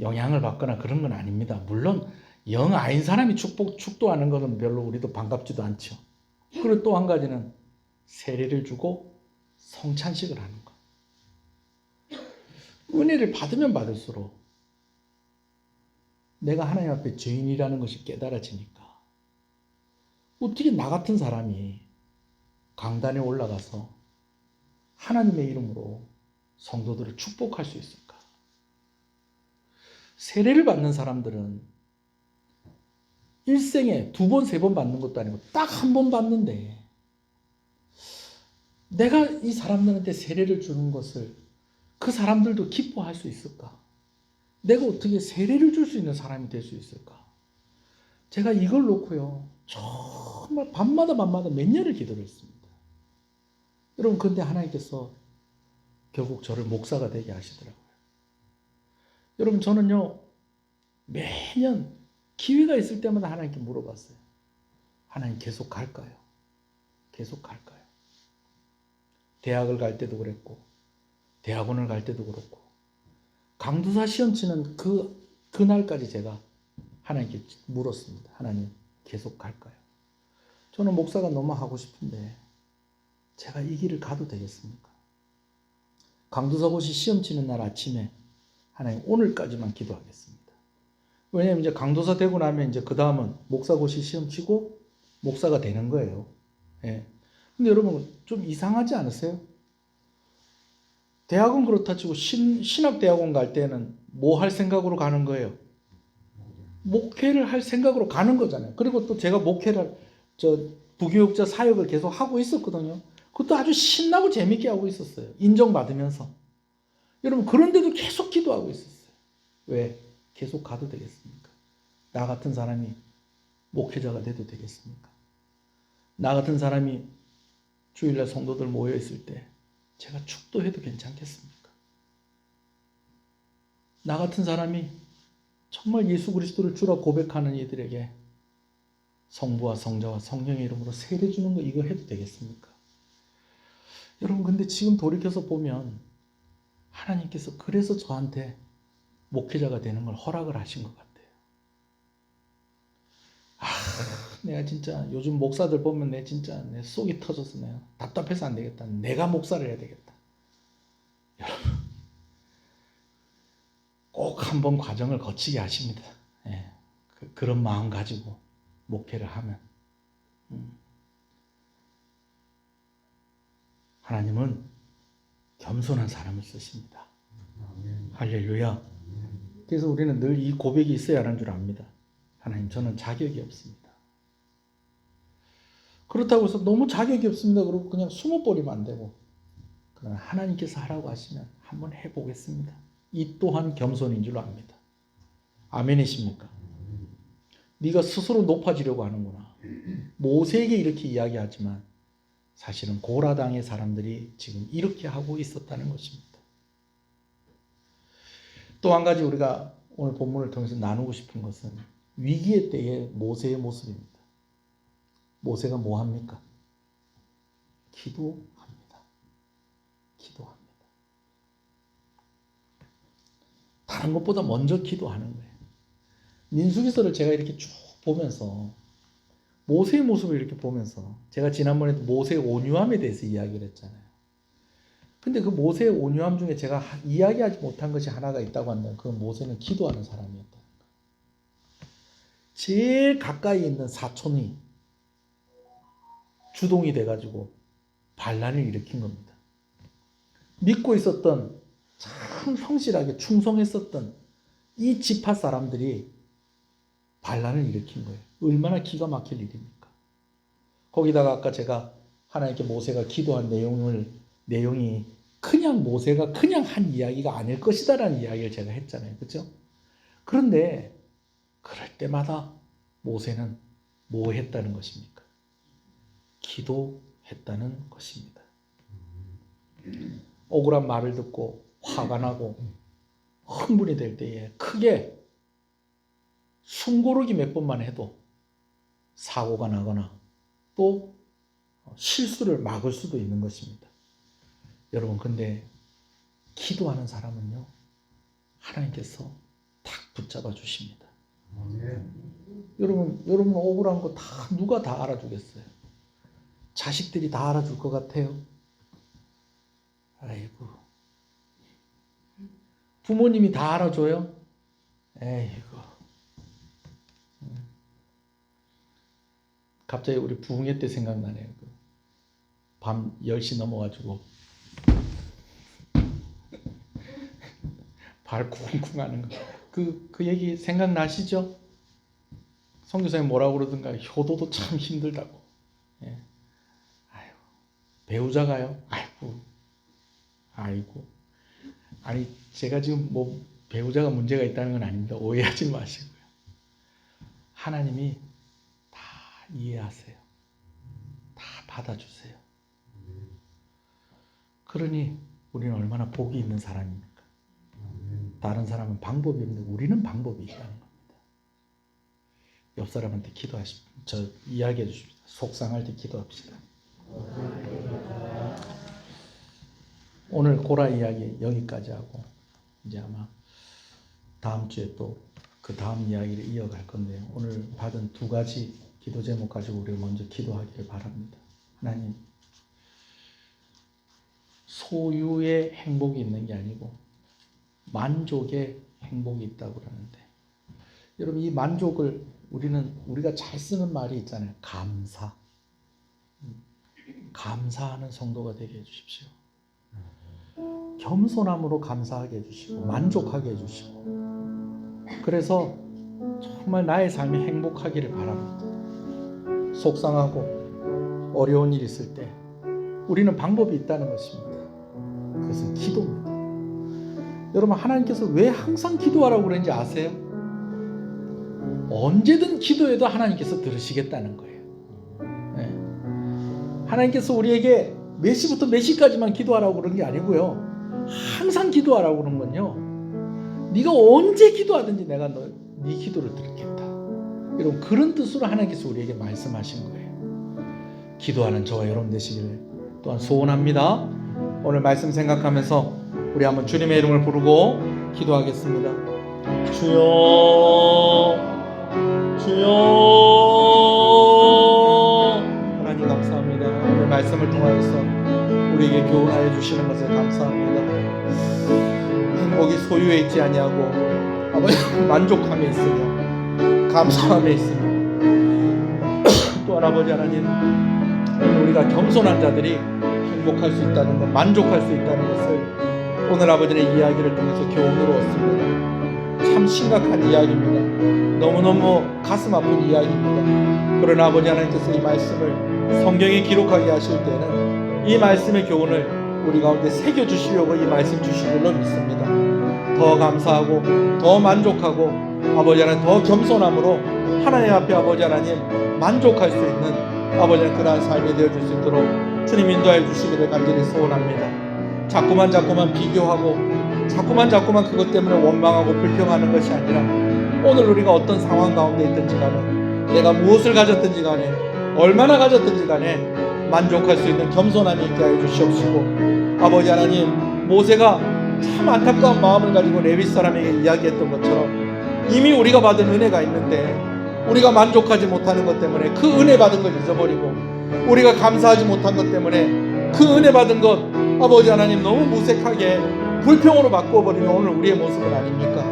영향을 받거나 그런 건 아닙니다. 물론 영 아닌 사람이 축도하는 것은 별로 우리도 반갑지도 않죠. 그리고 또 한 가지는 세례를 주고 성찬식을 하는 것. 은혜를 받으면 받을수록 내가 하나님 앞에 죄인이라는 것이 깨달아지니까 어떻게 나 같은 사람이 강단에 올라가서 하나님의 이름으로 성도들을 축복할 수 있을까? 세례를 받는 사람들은 일생에 2번, 3번 받는 것도 아니고 딱 1번 받는데, 내가 이 사람들한테 세례를 주는 것을 그 사람들도 기뻐할 수 있을까? 내가 어떻게 세례를 줄 수 있는 사람이 될 수 있을까? 제가 이걸 놓고요, 정말 밤마다 몇 년을 기도를 했습니다. 여러분, 근데 하나님께서 결국 저를 목사가 되게 하시더라고요. 여러분, 저는요, 매년 기회가 있을 때마다 하나님께 물어봤어요. 하나님, 계속 갈까요? 계속 갈까요? 대학을 갈 때도 그랬고, 대학원을 갈 때도 그렇고, 강두사 시험 치는 그날까지 제가 하나님께 물었습니다. 하나님, 계속 갈까요? 저는 목사가 너무 하고 싶은데 제가 이 길을 가도 되겠습니까? 강도사고시 시험 치는 날 아침에 하나님, 오늘까지만 기도하겠습니다. 왜냐하면 이제 강도사 되고 나면 이제 그 다음은 목사고시 시험 치고 목사가 되는 거예요. 예. 근데 여러분 좀 이상하지 않으세요? 대학은 그렇다 치고 신학대학원 갈 때는 뭐 할 생각으로 가는 거예요? 목회를 할 생각으로 가는 거잖아요. 그리고 또 제가 목회를 부교육자 사역을 계속 하고 있었거든요. 그것도 아주 신나고 재밌게 하고 있었어요. 인정받으면서. 여러분 그런데도 계속 기도하고 있었어요. 왜? 계속 가도 되겠습니까? 나 같은 사람이 목회자가 돼도 되겠습니까? 나 같은 사람이 주일날 성도들 모여 있을 때 제가 축도해도 괜찮겠습니까? 나 같은 사람이 정말 예수 그리스도를 주라 고백하는 이들에게 성부와 성자와 성령의 이름으로 세례 주는 거 이거 해도 되겠습니까? 여러분 근데 지금 돌이켜서 보면 하나님께서 그래서 저한테 목회자가 되는 걸 허락을 하신 것 같아요. 내가 진짜 요즘 목사들 보면 내 속이 터져서 내가 답답해서 안 되겠다. 내가 목사를 해야 되겠다. 여러분 꼭 한번 과정을 거치게 하십니다. 예, 그런 마음 가지고 목회를 하면 하나님은 겸손한 사람을 쓰십니다. 할렐루야. 그래서 우리는 늘 이 고백이 있어야 하는 줄 압니다. 하나님, 저는 자격이 없습니다. 그렇다고 해서 너무 자격이 없습니다. 그러고 그냥 숨어버리면 안 되고, 그러나 하나님께서 하라고 하시면 한번 해보겠습니다. 이 또한 겸손인 줄 압니다. 아멘이십니까? 네가 스스로 높아지려고 하는구나. 모세에게 이렇게 이야기하지만 사실은 고라당의 사람들이 지금 이렇게 하고 있었다는 것입니다. 또 한 가지 우리가 오늘 본문을 통해서 나누고 싶은 것은 위기의 때의 모세의 모습입니다. 모세가 뭐 합니까? 기도합니다. 기도합니다. 다른 것보다 먼저 기도하는 거예요. 민수기서를 제가 이렇게 쭉 보면서 모세의 모습을 이렇게 보면서 제가 지난번에도 모세의 온유함에 대해서 이야기를 했잖아요. 근데 그 모세의 온유함 중에 제가 이야기하지 못한 것이 하나가 있다고 한다면 그건 모세는 기도하는 사람이었다는 거예요. 제일 가까이 있는 사촌이 주동이 돼가지고 반란을 일으킨 겁니다. 믿고 있었던 참 성실하게 충성했었던 이 지파 사람들이 반란을 일으킨 거예요. 얼마나 기가 막힐 일입니까? 거기다가 아까 제가 하나님께 모세가 기도한 내용이 그냥 모세가 그냥 한 이야기가 아닐 것이다라는 이야기를 제가 했잖아요. 그렇죠? 그런데 그럴 때마다 모세는 뭐 했다는 것입니까? 기도했다는 것입니다. 억울한 말을 듣고 화가 나고 흥분이 될 때에 크게 숨고르기 몇 번만 해도 사고가 나거나 또 실수를 막을 수도 있는 것입니다. 여러분 근데 기도하는 사람은요 하나님께서 탁 붙잡아 주십니다. 여러분 억울한 거 누가 다 알아주겠어요? 자식들이 다 알아줄 것 같아요? 아이고, 부모님이 다 알아줘요? 에이구. 갑자기 우리 부흥회 때 생각나네요. 밤 10시 넘어가지고 발 쿵쿵 하는 거. 그 얘기 생각나시죠? 선교사님 뭐라고 그러던가 효도도 참 힘들다고. 예. 아유, 배우자가요? 아이고. 아니 제가 지금 뭐 배우자가 문제가 있다는 건 아닙니다. 오해하지 마시고요. 하나님이 다 이해하세요. 다 받아주세요. 그러니 우리는 얼마나 복이 있는 사람입니까? 다른 사람은 방법이 없는데 우리는 방법이 있다는 겁니다. 옆 사람한테 이야기해 주십시오. 속상할 때 기도합시다. 오늘 고라 이야기 여기까지 하고 이제 아마 다음 주에 또 그 다음 이야기를 이어갈 건데요. 오늘 받은 두 가지 기도 제목 가지고 우리가 먼저 기도하기를 바랍니다. 하나님, 소유의 행복이 있는 게 아니고 만족의 행복이 있다고 그러는데, 여러분 이 만족을 우리가 잘 쓰는 말이 있잖아요. 감사하는 성도가 되게 해주십시오. 겸손함으로 감사하게 해주시고 만족하게 해주시고, 그래서 정말 나의 삶이 행복하기를 바랍니다. 속상하고 어려운 일 있을 때 우리는 방법이 있다는 것입니다. 그것은 기도입니다. 여러분, 하나님께서 왜 항상 기도하라고 그러는지 아세요? 언제든 기도해도 하나님께서 들으시겠다는 거예요. 네. 하나님께서 우리에게 몇 시부터 몇 시까지만 기도하라고 그런 게 아니고요, 항상 기도하라고 그런 건요, 네가 언제 기도하든지 내가 네 기도를 들겠다, 이런 그런 뜻으로 하나님께서 우리에게 말씀하신 거예요. 기도하는 저와 여러분 되시기를 또한 소원합니다. 오늘 말씀 생각하면서 우리 한번 주님의 이름을 부르고 기도하겠습니다. 주여 주여. 하나님 감사합니다. 오늘 말씀을 통하여서 우리에게 교훈하여 주시는 것을 감사합니다. 행복이 소유에 있지 아니하고 아버지 만족함에 있으며 감사함에 있으며, 또한 아버지 하나님, 오늘 우리가 겸손한 자들이 행복할 수 있다는 것, 만족할 수 있다는 것을 오늘 아버지의 이야기를 통해서 교훈으로 얻습니다. 참 심각한 이야기입니다. 너무너무 가슴 아픈 이야기입니다. 그러나 아버지 하나님께서 이 말씀을 성경에 기록하게 하실 때는 이 말씀의 교훈을 우리 가운데 새겨주시려고 이 말씀 주신 줄로 믿습니다. 더 감사하고 더 만족하고 아버지 하나님 더 겸손함으로 하나님 앞에 아버지 하나님 만족할 수 있는 아버지 하나님 그러한 삶이 되어줄 수 있도록 주님 인도하여 주시기를 간절히 소원합니다. 자꾸만 비교하고 자꾸만 그것 때문에 원망하고 불평하는 것이 아니라, 오늘 우리가 어떤 상황 가운데 있든지 간에, 내가 무엇을 가졌든지 간에, 얼마나 가졌든지 간에 만족할 수 있는 겸손함이 있게 하여 주시옵시고, 아버지 하나님, 모세가 참 안타까운 마음을 가지고 레위 사람에게 이야기했던 것처럼 이미 우리가 받은 은혜가 있는데 우리가 만족하지 못하는 것 때문에 그 은혜 받은 걸 잊어버리고, 우리가 감사하지 못한 것 때문에 그 은혜 받은 것 아버지 하나님 너무 무색하게 불평으로 바꿔버리는 오늘 우리의 모습은 아닙니까?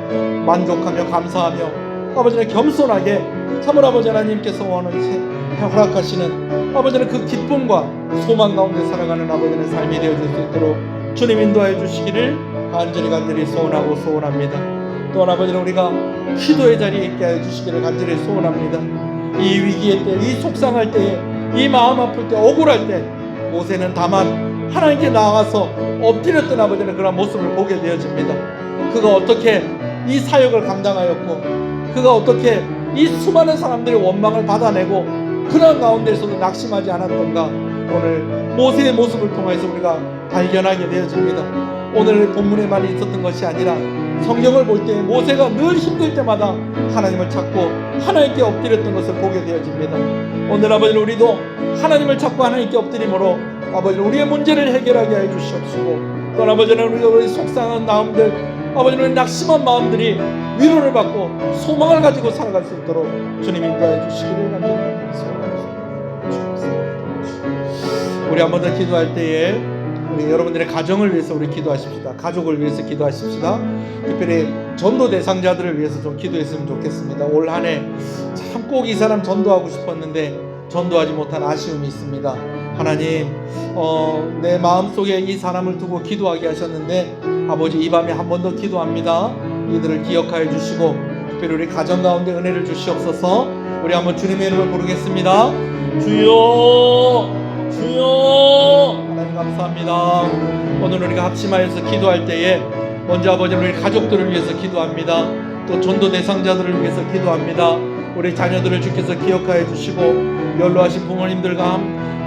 만족하며 감사하며 아버지 하나님 겸손하게 참으로 아버지 하나님께서 허락하시는 아버지 하나님 그 기쁨과 소망 가운데 살아가는 아버지 하나님 삶이 되어줄 수 있도록 주님 인도하여 주시기를 간절히 소원합니다. 또한 아버지 하나님 우리가 기도의 자리에 있게 하여 주시기를 간절히 소원합니다. 이 위기의 때, 이 속상할 때에, 이 마음 아플 때, 억울할 때 모세는 다만 하나님께 나아가서 엎드렸던 아버지는 그런 모습을 보게 되어집니다. 그가 어떻게 이 사역을 감당하였고, 그가 어떻게 이 수많은 사람들의 원망을 받아내고 그런 가운데서도 낙심하지 않았던가, 오늘 모세의 모습을 통해서 우리가 발견하게 되어집니다. 오늘 본문에 많이 있었던 것이 아니라 성경을 볼 때 모세가 늘 힘들 때마다 하나님을 찾고 하나님께 엎드렸던 것을 보게 되어집니다. 오늘 아버지 우리도 하나님을 찾고 하나님께 엎드림으로 아버지 우리의 문제를 해결하게 해 주시옵시고, 또 아버지는 우리 속상한 마음들, 아버지는 낙심한 마음들이 위로를 받고 소망을 가지고 살아갈 수 있도록 주님 인도해 주시기를 간절히 소원합니다. 우리 한 번 더 기도할 때에 우리 여러분들의 가정을 위해서 우리 기도하십시다. 가족을 위해서 기도하십시다. 특별히 전도 대상자들을 위해서 좀 기도했으면 좋겠습니다. 올 한 해 참 꼭 이 사람 전도하고 싶었는데 전도하지 못한 아쉬움이 있습니다. 하나님, 내 마음속에 이 사람을 두고 기도하게 하셨는데 아버지 이 밤에 한 번 더 기도합니다. 이들을 기억하여 주시고 특별히 우리 가정 가운데 은혜를 주시옵소서. 우리 한번 주님의 이름을 부르겠습니다. 주여 주여. 하나님 감사합니다. 오늘 우리가 합심하여서 기도할 때에 먼저 아버지 우리 가족들을 위해서 기도합니다. 또 전도 대상자들을 위해서 기도합니다. 우리 자녀들을 주께서 기억하여 주시고 연로하신 부모님들과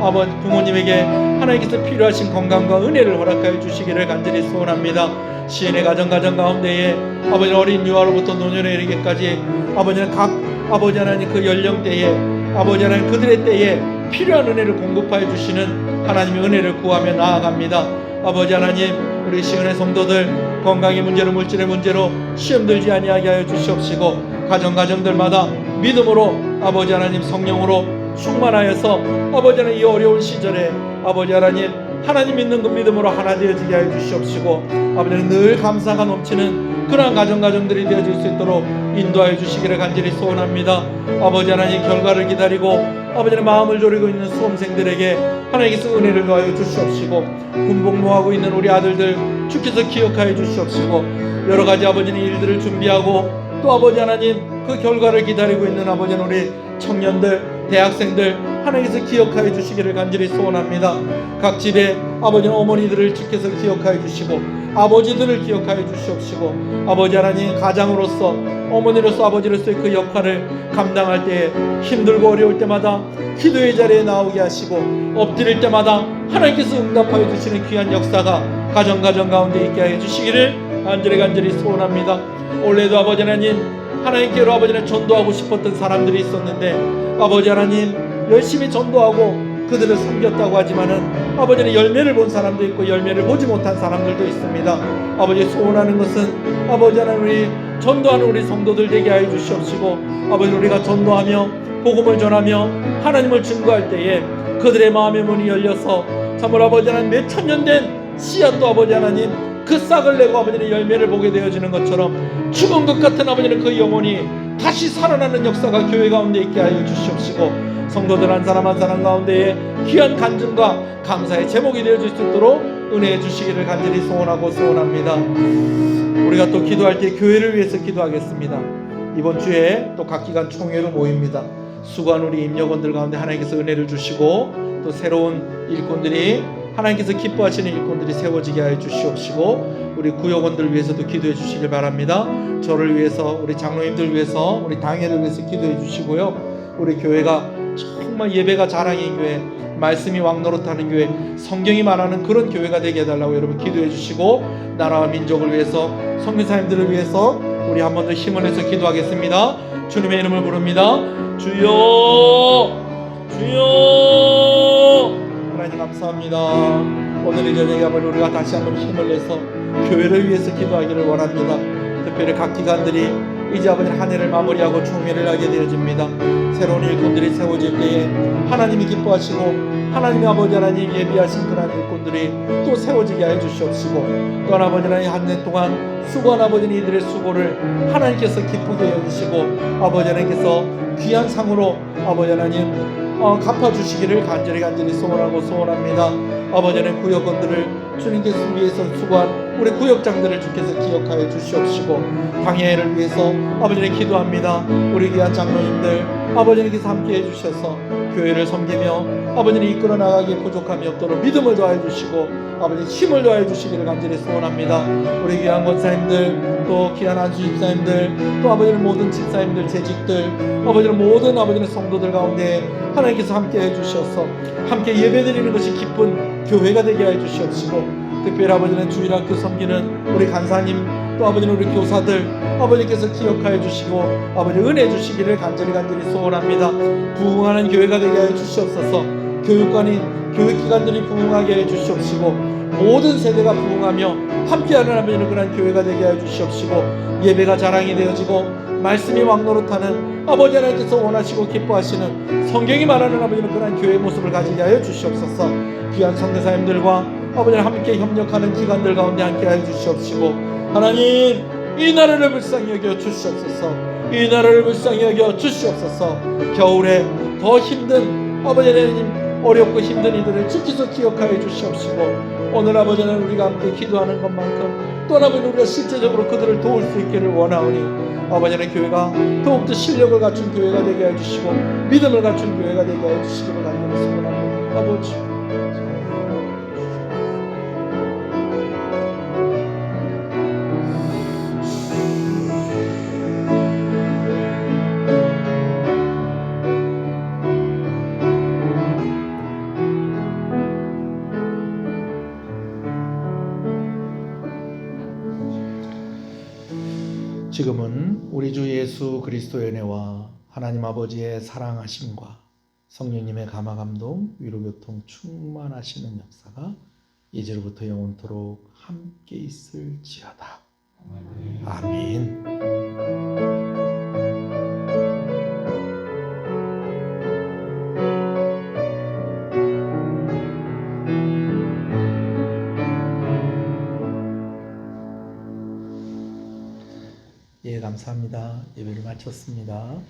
아버지 부모님에게 하나님께서 필요하신 건강과 은혜를 허락하여 주시기를 간절히 소원합니다. 시인의 가정 가운데에 아버지 어린 유아로부터 노년에 이르기까지 아버지는 각 아버지 하나님 그 연령대에 아버지 하나님 그들의 때에 필요한 은혜를 공급하여 주시는 하나님의 은혜를 구하며 나아갑니다. 아버지 하나님, 우리 시은의 성도들 건강의 문제로 물질의 문제로 시험 들지 아니하게 하여 주시옵시고, 가정들마다 믿음으로 아버지 하나님 성령으로 충만하여서 아버지 하나님 이 어려운 시절에 아버지 하나님 믿는 그 믿음으로 하나 되어지게 하여 주시옵시고, 아버지는 늘 감사가 넘치는 그러한 가정들이 되어질 수 있도록 인도하여 주시기를 간절히 소원합니다. 아버지 하나님, 결과를 기다리고 아버지는 마음을 졸이고 있는 수험생들에게 하나님께서 은혜를 더하여 주시옵시고, 군복무하고 있는 우리 아들들 주께서 기억하여 주시옵시고, 여러가지 아버지는 일들을 준비하고 또 아버지 하나님 그 결과를 기다리고 있는 아버지는 우리 청년들, 대학생들 하나님께서 기억하여 주시기를 간절히 소원합니다. 각 집에 아버지는 어머니들을 주께서 기억하여 주시고 아버지들을 기억하여 주시옵시고, 아버지 하나님 가장으로서 어머니로서 아버지로서의 그 역할을 감당할 때에 힘들고 어려울 때마다 기도의 자리에 나오게 하시고, 엎드릴 때마다 하나님께서 응답하여 주시는 귀한 역사가 가정 가운데 있게 하여 주시기를 간절히 소원합니다. 올해도 아버지 하나님께로 아버지는 전도하고 싶었던 사람들이 있었는데, 아버지 하나님 열심히 전도하고 그들을 섬겼다고 하지만은 아버지는 열매를 본 사람도 있고 열매를 보지 못한 사람들도 있습니다. 아버지, 소원하는 것은 아버지 하나님 우리 전도하는 우리 성도들 되게 하여 주시옵시고, 아버지 우리가 전도하며 복음을 전하며 하나님을 증거할 때에 그들의 마음의 문이 열려서 참으로 아버지 하나님 몇 천년 된 씨앗도 아버지 하나님 그 싹을 내고 아버지는 열매를 보게 되어지는 것처럼 죽은 것 같은 아버지는 그 영혼이 다시 살아나는 역사가 교회 가운데 있게 하여 주시옵시고, 성도들 한 사람 가운데에 귀한 간증과 감사의 제목이 되어질 수 있도록 은혜해 주시기를 간절히 소원합니다. 우리가 또 기도할 때 교회를 위해서 기도하겠습니다. 이번 주에 또 각 기관 총회로 모입니다. 수고한 우리 임역원들 가운데 하나님께서 은혜를 주시고 또 새로운 일꾼들이 하나님께서 기뻐하시는 일꾼들이 세워지게 하여 주시옵시고, 우리 구역원들 위해서도 기도해 주시길 바랍니다. 저를 위해서, 우리 장로님들 위해서, 우리 당회를 위해서 기도해 주시고요. 우리 교회가 정말 예배가 자랑인 교회, 말씀이 왕노릇하는 교회, 성경이 말하는 그런 교회가 되게 해달라고 여러분 기도해 주시고, 나라와 민족을 위해서, 선교사님들을 위해서 우리 한 번 더 힘을 내서 기도하겠습니다. 주님의 이름을 부릅니다. 주여, 주여. 하나님 감사합니다. 오늘 이 저녁에 아버지 우리가 다시 한번 힘을 내서 교회를 위해서 기도하기를 원합니다. 특별히 각 기관들이 이제 아버지 한 해를 마무리하고 총회를 하게 되어집니다. 새로운 일꾼들이 세워질 때에 하나님이 기뻐하시고 하나님이 아버지 하나님 예비하신 그런 일꾼들이 또 세워지게 하여 주시옵시고, 또 아버지 하나님 한 해 동안 수고한 아버지 이들의 수고를 하나님께서 기쁘게 여기시고 아버지 하나님께서 귀한 상으로 아버지 하나님 갚아주시기를 간절히 소원합니다. 아버지는 구역원들을 주님께서 위해서 수고한 우리 구역장들을 주께서 기억하여 주시옵시고, 당회를 위해서 아버지는 기도합니다. 우리 귀한 장로님들 아버지님께서 함께 해주셔서 교회를 섬기며 아버지는 이끌어 나가기에 부족함이 없도록 믿음을 더하여 주시고 아버지 힘을 더하여 주시기를 간절히 소원합니다. 우리 귀한 권사님들, 또 귀한 안수 집사님들, 또 아버지는 모든 집사님들, 재직들, 아버지는 모든 아버지는 성도들 가운데 하나님께서 함께 해주셔서 함께 예배드리는 것이 기쁜 교회가 되게 하여 주시옵시고, 특별히 아버지는 주일학교 섬기는 우리 간사님, 또 아버지는 우리 교사들 아버지께서 기억하여 주시고 아버지 은혜 주시기를 간절히 소원합니다. 부흥하는 교회가 되게 하여 주시옵소서. 교육관이 교육기관들이 부흥하게 해 주시옵시고, 모든 세대가 부흥하며 함께하는 아버지는 그런 교회가 되게 하여 주시옵시고, 예배가 자랑이 되어지고 말씀이 왕노릇하는 아버지 하나님께서 원하시고 기뻐하시는 성경이 말하는 아버지는 그런 교회의 모습을 가지게 하여 주시옵소서. 귀한 선교사님들과 아버지는 함께 협력하는 기관들 가운데 함께 하여 주시옵시고, 하나님 이 나라를 불쌍히 여겨 주시옵소서. 이 나라를 불쌍히 여겨 주시옵소서. 겨울에 더 힘든 아버지 하나님 어렵고 힘든 이들을 주께서 기억하여 주시옵시고, 오늘 아버지는 우리가 함께 기도하는 것만큼 또 아버지는 우리가 실제적으로 그들을 도울 수 있기를 원하오니, 아버지는 교회가 더욱더 실력을 갖춘 교회가 되게 해주시고 믿음을 갖춘 교회가 되게 해주시기를 간절히 소원합니다. 아버지, 지금은 우리 주 예수 그리스도의 은혜와 하나님 아버지의 사랑하심과 성령님의 감화감동, 위로교통 충만하시는 역사가 이제로부터 영원토록 함께 있을지어다. 아멘. 예, 감사합니다. 예배를 마쳤습니다.